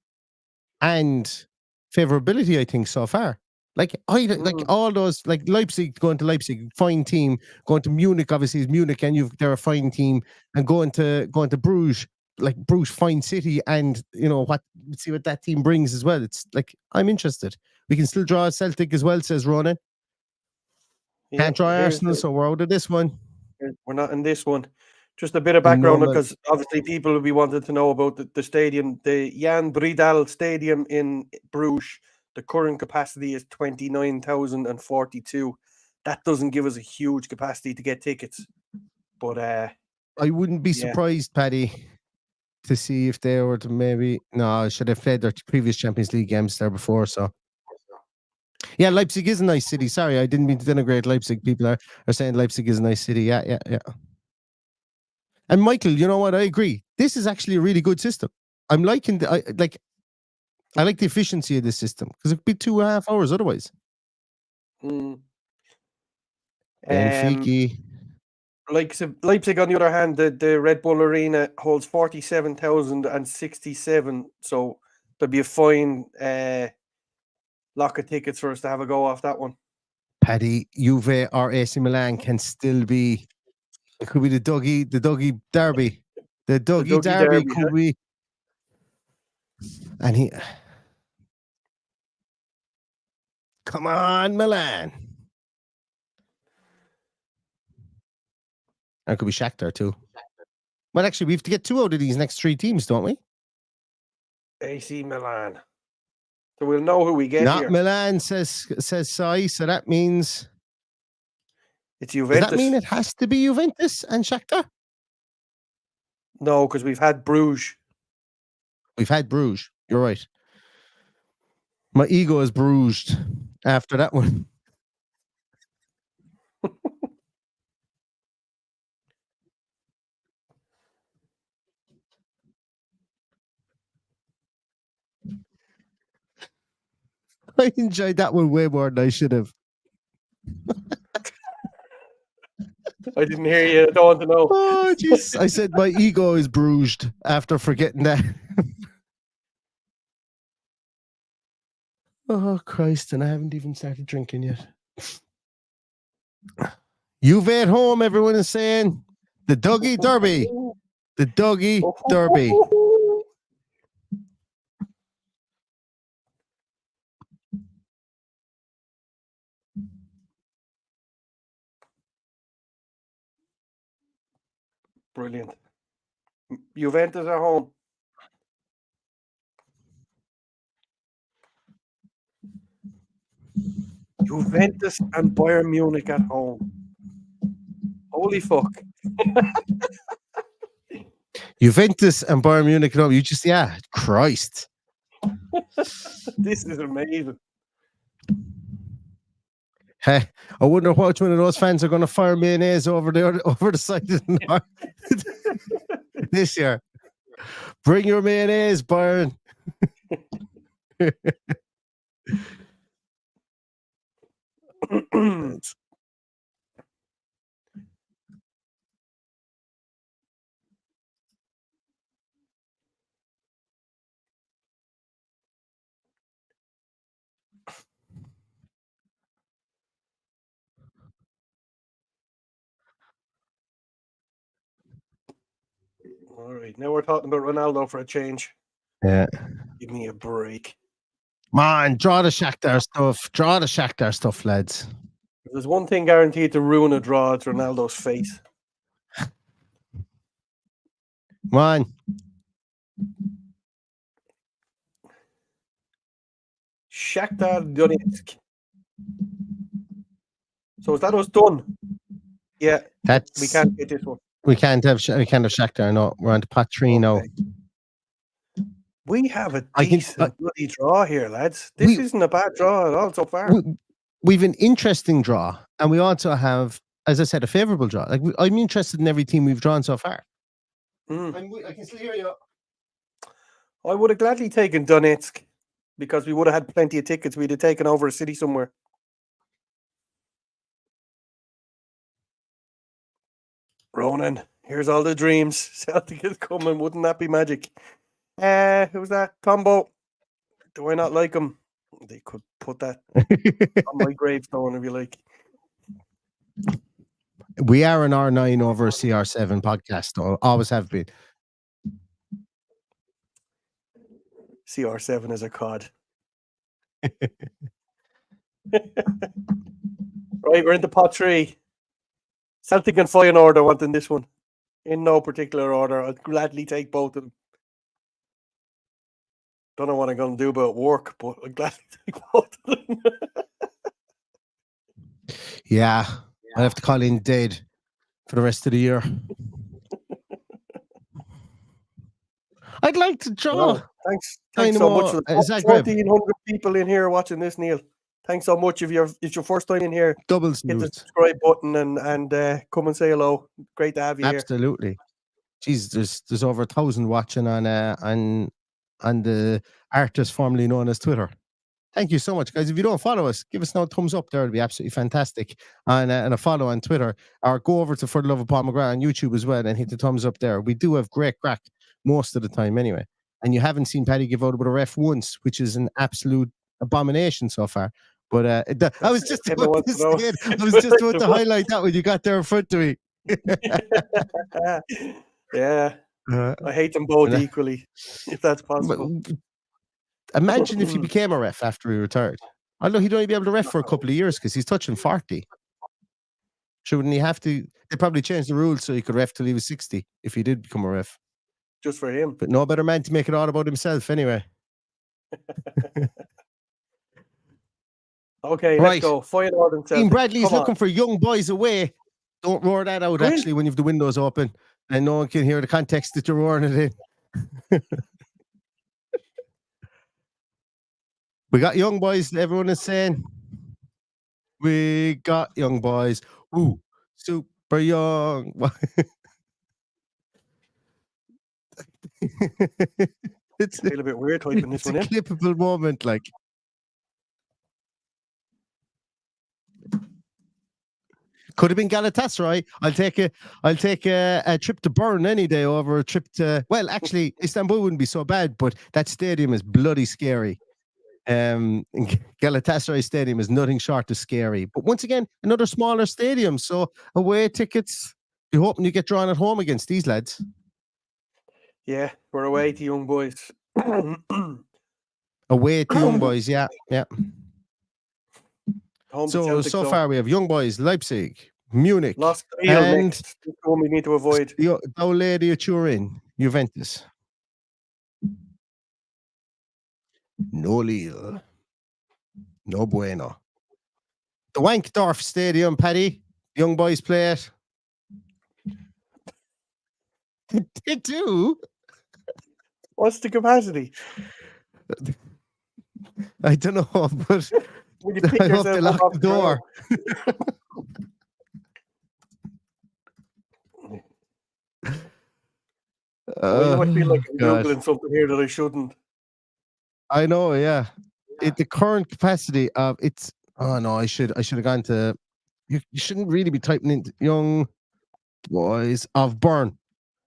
and favorability. I think so far. Like all those, like Leipzig, going to Leipzig, fine team. Going to Munich, obviously is Munich, and they're a fine team. And going to Bruges, like Bruges, fine city, and see what that team brings as well. It's like I'm interested. We can still draw Celtic as well, says Ronan. Can't draw Arsenal, so we're out of this one. We're not in this one. Just a bit of I know, background, man. because obviously people will be wanting to know about the stadium, the Jan Bredal Stadium in Bruges. The current capacity is 29,042. That doesn't give us a huge capacity to get tickets, but I wouldn't be surprised, Paddy, to see if they were to maybe should have played their previous Champions League games there before. So yeah, Leipzig is a nice city. Sorry, I didn't mean to denigrate Leipzig. People are saying Leipzig is a nice city. Yeah. And Michael, you know what? I agree. This is actually a really good system. I'm liking I like the efficiency of this system, because it'd be 2.5 hours otherwise. Benfica. Leipzig, on the other hand, the Red Bull Arena holds 47,067. So there'd be a fine lock of tickets for us to have a go off that one. Paddy, Juve or AC Milan can still be. It could be the Dougie Derby. The Dougie Derby could be. And he. Come on, Milan. That could be Shakhtar too. Well, actually, we have to get 2 out of these next 3 teams, don't we? AC Milan. So we'll know who we get Not here. Milan, says Sai. So that means it's Juventus. Does that mean it has to be Juventus and Shakhtar? No, because we've had Bruges. We've had Bruges. You're right. My ego is bruised after that one. I enjoyed that one way more than I should have. I didn't hear you. I don't want to know. Oh, jeez. I said my ego is bruised after forgetting that. Oh, Christ. And I haven't even started drinking yet. Juve at home, everyone is saying. The Dougie Derby. The Dougie Derby. Brilliant. Juventus at home. Juventus and Bayern Munich at home. Holy fuck. Juventus and Bayern Munich at home. You just, Christ. This is amazing. Hey, I wonder which one of those fans are going to fire mayonnaise over the side of the north this year. Bring your mayonnaise, Bayern. All right, now we're talking about Ronaldo for a change. Yeah. Give me a break. Man, draw the Shakhtar stuff. Draw the Shakhtar stuff, lads. If there's one thing guaranteed to ruin a draw, it's Ronaldo's face. Man. Shakhtar Donetsk. So is that us done? Yeah. We can't get this one. We can't have Shakhtar. No, we're on to pot 3 now. We have a decent bloody draw here, lads. This isn't a bad draw at all so far. We've an interesting draw, and we also have, as I said, a favourable draw. Like I'm interested in every team we've drawn so far. I can still hear you. I would have gladly taken Donetsk, because we would have had plenty of tickets. We'd have taken over a city somewhere. Ronan, here's all the dreams. Celtic is coming. Wouldn't that be magic? Who's that? Combo. Do I not like him? They could put that on my gravestone if you like. We are an R9 over a CR7 podcast, though. Always have been. CR7 is a cod. Right, we're into pot 3. Celtic and Feyenoord are wanting this one. In no particular order. I'd gladly take both of them. Don't know what I'm going to do about work, but I'd gladly take both of them. Yeah, I'll have to call in dead for the rest of the year. I'd like to draw. Well, thanks so much for the Zagreb. 1,400 people in here watching this, Neil. Thanks so much. If it's your first time in here, Double hit the salute. subscribe button and come and say hello. Great to have you here. Absolutely. Jeez, there's over 1,000 watching on the artist formerly known as Twitter. Thank you so much, guys. If you don't follow us, give us a thumbs up there. It'll be absolutely fantastic. And a follow on Twitter, or go over to For the Love of Paul McGrath on YouTube as well and hit the thumbs up there. We do have great crack most of the time anyway. And you haven't seen Paddy give out about a ref once, which is an absolute abomination so far. But I was just about to highlight that when you got there in front of me. Yeah. I hate them both equally, if that's possible. Imagine if he became a ref after he retired. Although he'd only be able to ref for a couple of years because he's touching 40. Shouldn't he have to? They probably changed the rules so he could ref till he was 60 if he did become a ref. Just for him. But no better man to make it all about himself anyway. Okay, let's go. Feyenoord and Celtic. Ian Bradley's looking for young boys away. Don't roar that out actually when you have the windows open and no one can hear the context that you're roaring it in. We got young boys, everyone is saying. We got young boys. Ooh, super young. It's a little bit weird typing this one in. It's a clippable moment, like. Could have been Galatasaray. I'll take a trip to Bern any day over a trip to. Well, actually, Istanbul wouldn't be so bad, but that stadium is bloody scary. Galatasaray Stadium is nothing short of scary. But once again, another smaller stadium, so away tickets. You're hoping you get drawn at home against these lads. Yeah, we're away to young boys. Away to young boys, yeah. So though. far we have young boys, Leipzig, Munich, Lost and the one we need to avoid. Lady of Turin, Juventus. No Lille. No bueno. The Wankdorf Stadium, Paddy. Young boys play it. They do. What's the capacity? I don't know, but I hope they lock the door. You might feel like I'm Googling something here that I shouldn't. I know, yeah. The current capacity of it's. Oh no, I should have gone to. You shouldn't really be typing in young boys of Bern.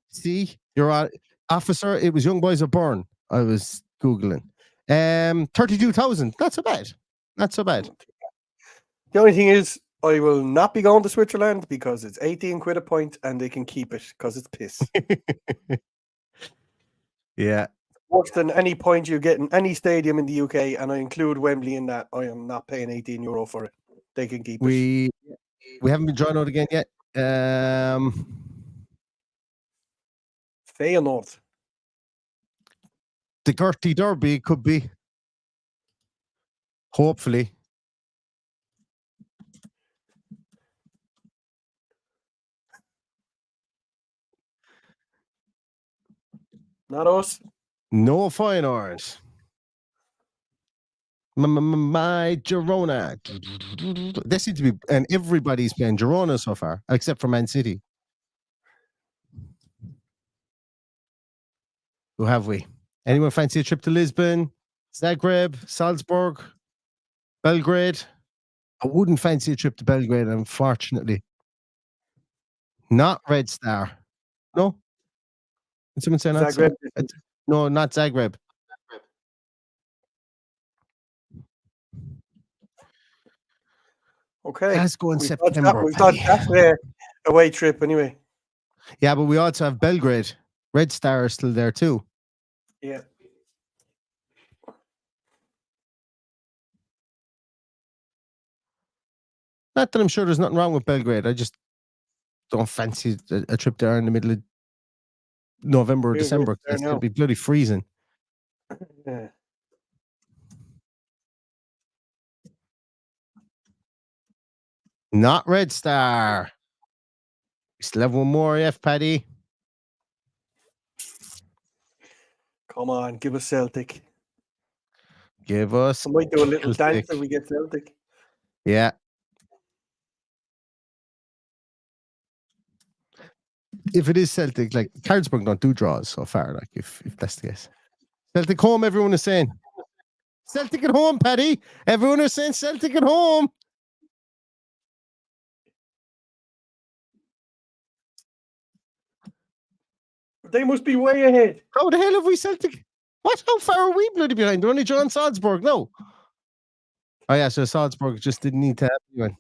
See, you're officer. It was young boys of Bern. I was googling. 32,000. Not so bad. Not so bad. The only thing is, I will not be going to Switzerland because it's 18 quid a point, and they can keep it because it's piss. Yeah. Worse than any point you get in any stadium in the UK, and I include Wembley in that. I am not paying €18 for it. They can keep it. We haven't been drawn out again yet. Feyenoord. The Gertie Derby could be. Hopefully. Not us. No Feyenoord. My Girona. They seem to be, and everybody's playing Girona so far, except for Man City. Who have we? Anyone fancy a trip to Lisbon, Zagreb, Salzburg, Belgrade? I wouldn't fancy a trip to Belgrade, unfortunately. Not Red Star. No? Did someone say not Zagreb? No, not Zagreb. Okay. Glasgow in September. We've got that away trip anyway. Yeah, but we also have Belgrade. Red Star is still there too. Yeah. Not that I'm sure there's nothing wrong with Belgrade. I just don't fancy a trip there in the middle of November or December. It's going to be bloody freezing. Yeah. Not Red Star. We still have one more, Paddy. Come on, give us Celtic. Give us. I might do a little Celtic. dance if we get Celtic. Yeah. If it is Celtic, like Cardsburg don't do draws so far, like if that's the case. Celtic home, everyone is saying. Celtic at home, Paddy. Everyone is saying Celtic at home. They must be way ahead. How the hell have we Celtic? What? How far are we bloody behind? They're only John Salzburg. No. Oh yeah, so Salzburg just didn't need to have anyone.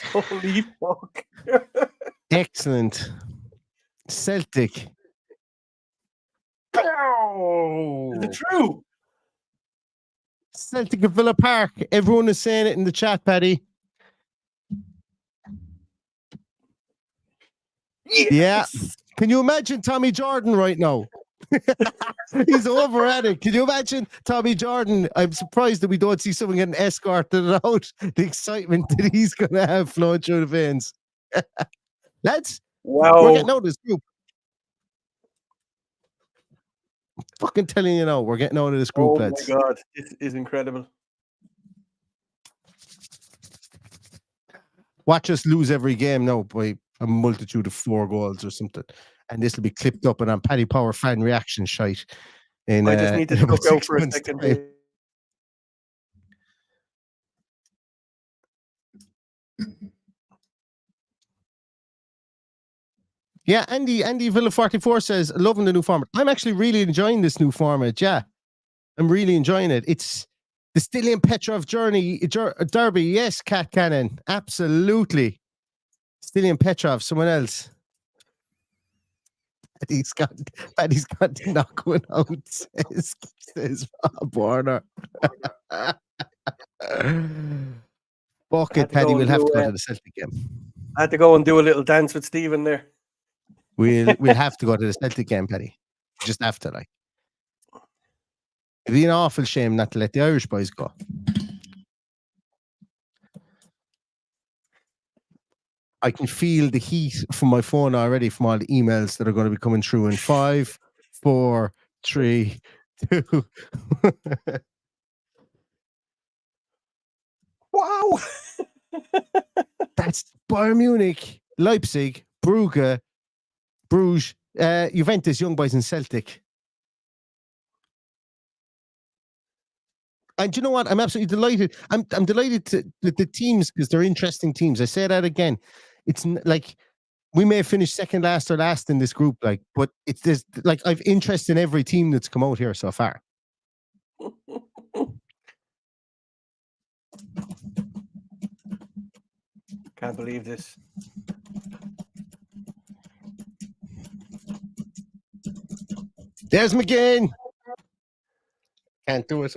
Holy fuck. Excellent. Celtic. Is it true? Celtic at Villa Park. Everyone is saying it in the chat, Paddy. Yes. Yeah. Can you imagine Tommy Jordan right now? He's over at it. Can you imagine Tommy Jordan? I'm surprised that we don't see someone getting escorted out. The excitement that he's going to have flowing through the veins. Lads, wow. we're getting out of this group. I'm fucking telling you now, we're getting out of this group, lads. Oh my God, this is incredible. Watch us lose every game now by a multitude of 4 goals or something. And this will be clipped up and on Paddy Power fan reaction shite. I just need to look out for a second. Yeah, Andy Villa 44 says, loving the new format. I'm actually really enjoying this new format. Yeah, I'm really enjoying it. It's the Stilian Petrov derby. Yes, Cat Cannon. Absolutely. Stilian Petrov, someone else. Paddy's got to knock one out, says Bob Warner. Fuck it, Paddy. We'll have to go to the Celtic game. I had to go and do a little dance with Stephen there. We'll have to go to the Celtic game, Paddy. Just have to, like. It'd be an awful shame not to let the Irish boys go. I can feel the heat from my phone already from all the emails that are going to be coming through in 5, 4, 3, 2. Wow. That's Bayern Munich, Leipzig, Bruges, Juventus, Young Boys, and Celtic. And you know what? I'm absolutely delighted. I'm delighted to the teams because they're interesting teams. I say that again. It's like we may have finished second last or last in this group, like, but there's like I've interest in every team that's come out here so far. Can't believe this. There's McGinn. Can't do it.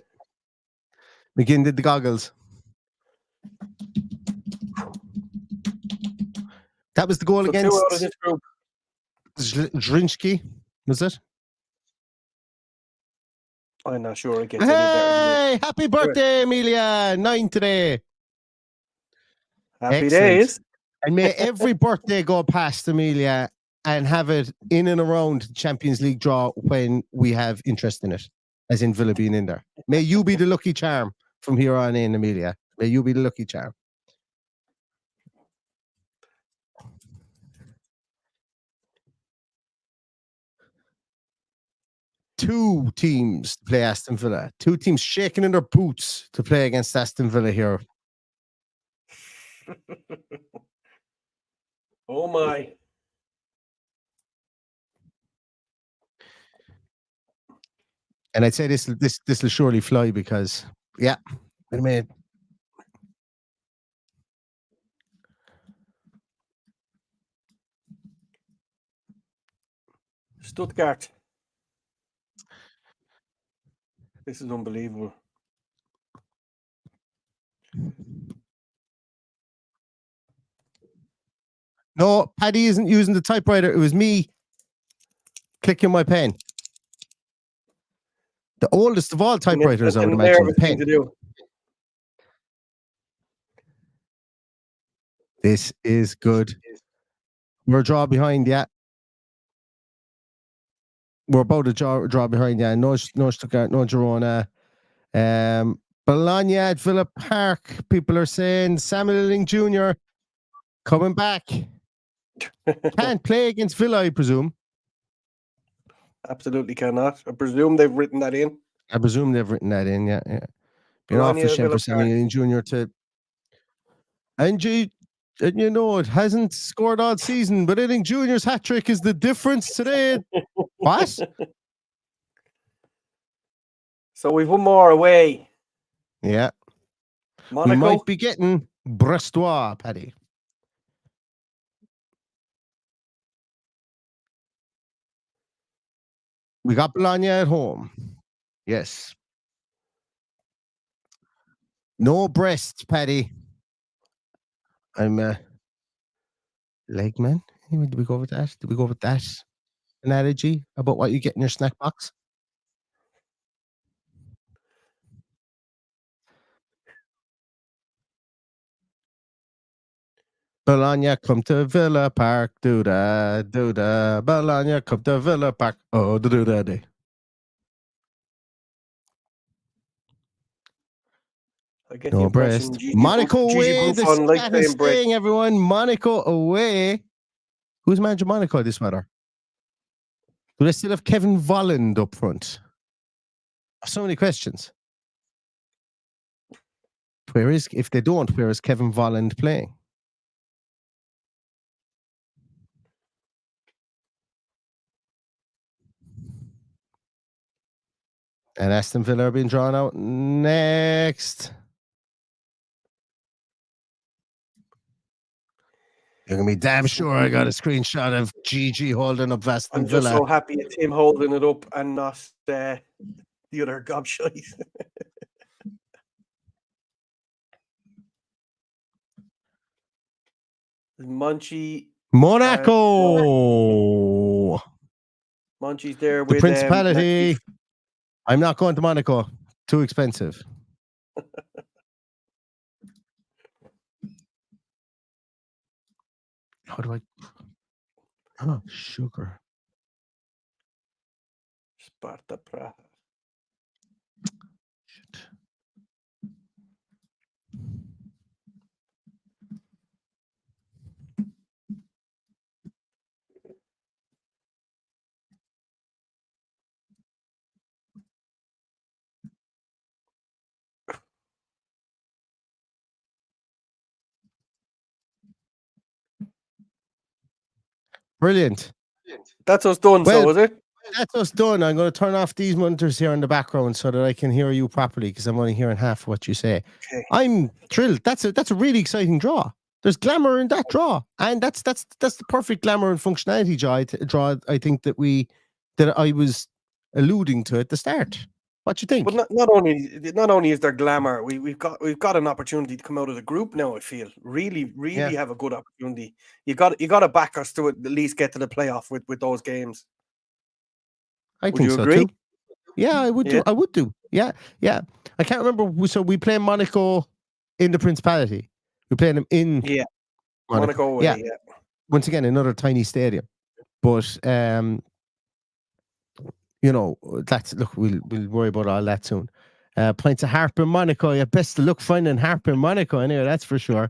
McGinn did the goggles. That was the goal against 2 out of this group. Zrinski, was it? I'm not sure it gets any better. Hey, happy birthday, Amelia. 9 today. Happy Excellent. days. And may every birthday go past Amelia and have it in and around the Champions League draw when we have interest in it, as in Villa being in there. May you be the lucky charm from here on in, Amelia. May you be the lucky charm. Two teams to play Aston Villa. 2 teams shaking in their boots to play against Aston Villa here. Oh my. And I'd say this will surely fly because, yeah, I mean, Stuttgart. This is unbelievable. No, Paddy isn't using the typewriter. It was me clicking my pen. The oldest of all typewriters, I would imagine, the pen. To do. This is good. We're a draw behind, yeah. We're about a draw behind, yeah. No Stuttgart, no Girona. Bologna at Villa Park. People are saying Samuel Ling Jr. coming back. Can't play against Villa, I presume. Absolutely cannot. I presume they've written that in. Yeah. Been awful shame for Samuel Ling Jr. to. And you know, it hasn't scored all season, but I think Junior's hat trick is the difference today. What? So we've one more away. Yeah. Monaco. We might be getting Brestois, Paddy. We got Bologna at home. Yes. No Brest, Paddy. I'm leg man. Did we go with that? Did we go with that analogy about what you get in your snack box? Bologna, come to Villa Park, do-da. Bologna, come to Villa Park, oh, do-da-day. No Brest. Monaco away, the stat is staying, everyone. Monaco away. Who's managing Monaco this matter? Do they still have Kevin Volland up front? So many questions. If they don't, where is Kevin Volland playing? And Aston Villa are being drawn out next. You're going to be damn sure I got a screenshot of Gigi holding up Aston Villa. I'm just so happy it's him holding it up and not the other gobshite. Munchie. Monaco. Munchie's there the with Principality. I'm not going to Monaco. Too expensive. How do I? Oh, sugar. Sparta Praha. Shit. Brilliant. That's us done, so is it? That's us done. I'm going to turn off these monitors here in the background so that I can hear you properly because I'm only hearing half of what you say. Okay. I'm thrilled. That's a really exciting draw. There's glamour in that draw, and that's the perfect glamour and functionality draw. I think that I was alluding to at the start. What do you think? But not only is there glamour, we've got an opportunity to come out of the group now. I feel really have a good opportunity. You got to back us to at least get to the playoff with those games. I think so too. Yeah, I would do. I would do. Yeah. I can't remember. So we play Monaco in the Principality. We're playing them in Monaco away, yeah. Once again, another tiny stadium, but you know, we'll worry about all that soon. Points of Harp in Monaco. Yeah, best of luck finding Harp in Monaco. Anyway, that's for sure.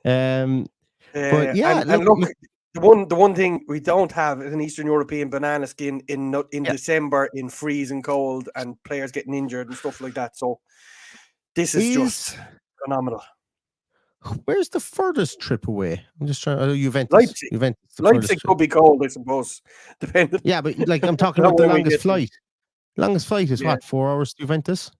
But yeah, look, the one thing we don't have is an Eastern European banana skin in December in freezing cold and players getting injured and stuff like that. So this is just phenomenal. Where's the furthest trip away? I'm just trying. Juventus. Leipzig could be cold, I suppose. Depending. Yeah, but like I'm talking about the longest flight. Longest flight is what? 4 hours to Juventus.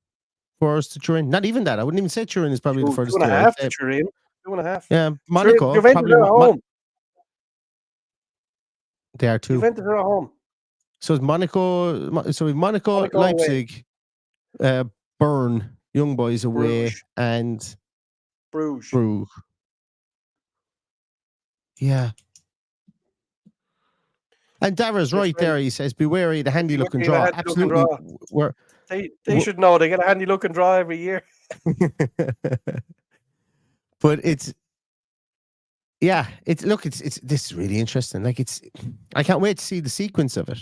4 hours to Turin. Not even that. I wouldn't even say Turin is probably the furthest. 2.5 to Turin. 2.5. Yeah, Monaco. Juventus are at home. They are too. Juventus are at home. So it's Monaco. So we've Monaco, Leipzig, Bern, Young Boys away, Bruges. And Bruges. Yeah. And Dara's right there. He says, "Be wary the handy look and draw." Absolutely, they should know they get a handy look and draw every year. But it's this is really interesting. Like I can't wait to see the sequence of it.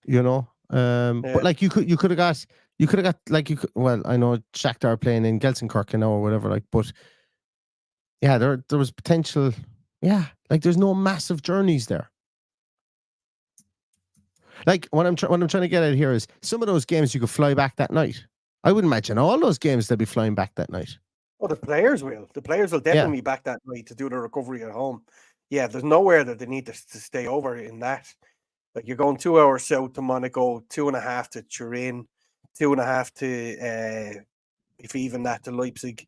You know, but like you could have got like well, I know Shakhtar are playing in Gelsenkirchen now or whatever. Like, but yeah, there was potential. Yeah, like there's no massive journeys there. Like what I'm trying to get at here is some of those games you could fly back that night. I would imagine all those games they'll be flying back that night. Oh, the players will. The players will definitely be back that night to do the recovery at home. Yeah, there's nowhere that they need to stay over in that. Like you're going 2 hours south to Monaco, 2.5 to Turin, 2.5 to if even that to Leipzig.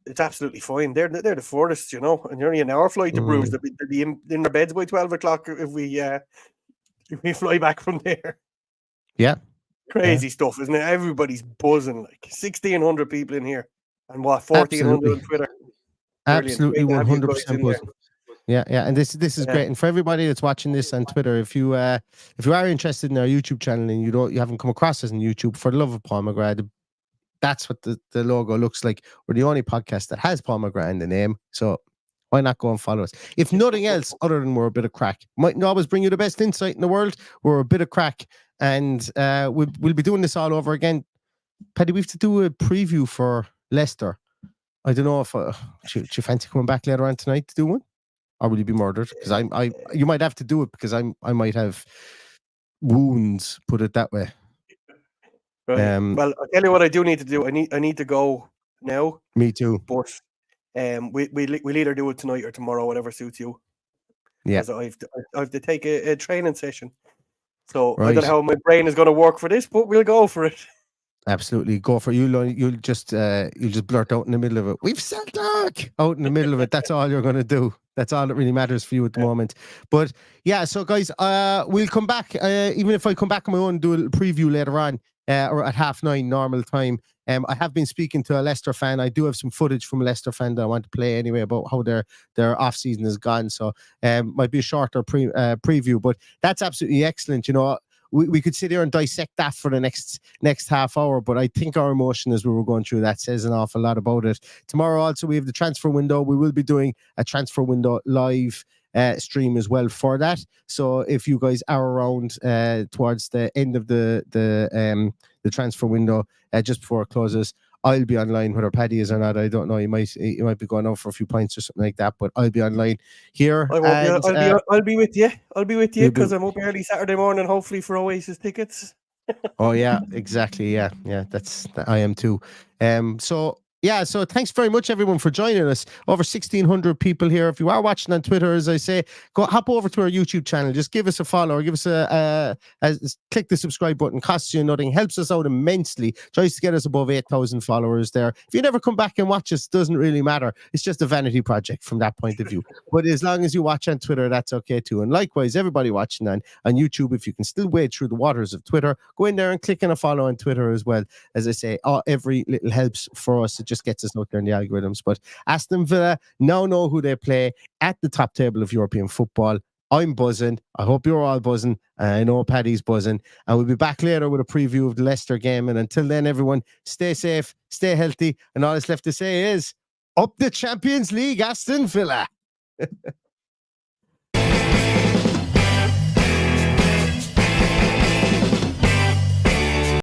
It's absolutely fine. They're the furthest, you know, and you're only an hour flight to Bruges. They'll be in their beds by 12 o'clock if we fly back from there. Yeah. Crazy stuff, isn't it? Everybody's buzzing, like 1,600 people in here. And what, 1,400 on Twitter? Absolutely, 100% buzzing. Yeah. And this is great. And for everybody that's watching this on Twitter, if you are interested in our YouTube channel and you haven't come across us on YouTube, for the love of Paul McGrath, that's what the logo looks like. We're the only podcast that has Paul McGrath in the name. So why not go and follow us? If nothing else, other than we're a bit of crack. Mightn't always bring you the best insight in the world. We're a bit of crack. And we'll be doing this all over again. Paddy, we have to do a preview for Leicester. I don't know if do you fancy coming back later on tonight to do one? Or will you be murdered? Because you might have to do it because I might have wounds, put it that way. Right. Well, I'll tell you what I do need to do. I need to go now. Me too. But we'll either do it tonight or tomorrow, whatever suits you. Yeah. I have to take a training session. So I don't know how my brain is going to work for this, but we'll go for it. Absolutely, go for it. You'll just blurt out in the middle of it. We've Celtic out in the middle of it. That's all you're going to do. That's all that really matters for you at the moment. But yeah, so guys, we'll come back. Even if I come back on my own, do a little preview later on, or at 9:30 normal time. I have been speaking to a Leicester fan. I do have some footage from a Leicester fan that I want to play anyway about how their off season has gone. So might be a shorter preview, but that's absolutely excellent. You know, we could sit here and dissect that for the next half hour, but I think our emotion as we were going through that says an awful lot about it. Tomorrow also we have the transfer window. We will be doing a transfer window live stream as well for that. So if you guys are around towards the end of the transfer window, just before it closes, I'll be online. Whether Paddy is or not, I don't know. He might be going out for a few pints or something like that. But I'll be online here. I'll be with you. I'll be with you because I'm up early Saturday morning, hopefully for Oasis tickets. Oh yeah, exactly. Yeah. I am too. So thanks very much everyone for joining us. Over 1,600 people here. If you are watching on Twitter, as I say, hop over to our YouTube channel. Just give us a follow or give us click the subscribe button. Costs you nothing. Helps us out immensely. Tries to get us above 8,000 followers there. If you never come back and watch us, doesn't really matter. It's just a vanity project from that point of view. But as long as you watch on Twitter, that's okay too. And likewise, everybody watching on YouTube, if you can still wade through the waters of Twitter, go in there and click on a follow on Twitter as well. As I say, every little helps for us. It just gets us out there in the algorithms. But Aston Villa now know who they play at the top table of European football. I'm buzzing. I hope you're all buzzing. I know Paddy's buzzing. And we'll be back later with a preview of the Leicester game. And until then, everyone, stay safe, stay healthy. And all that's left to say is, up the Champions League, Aston Villa.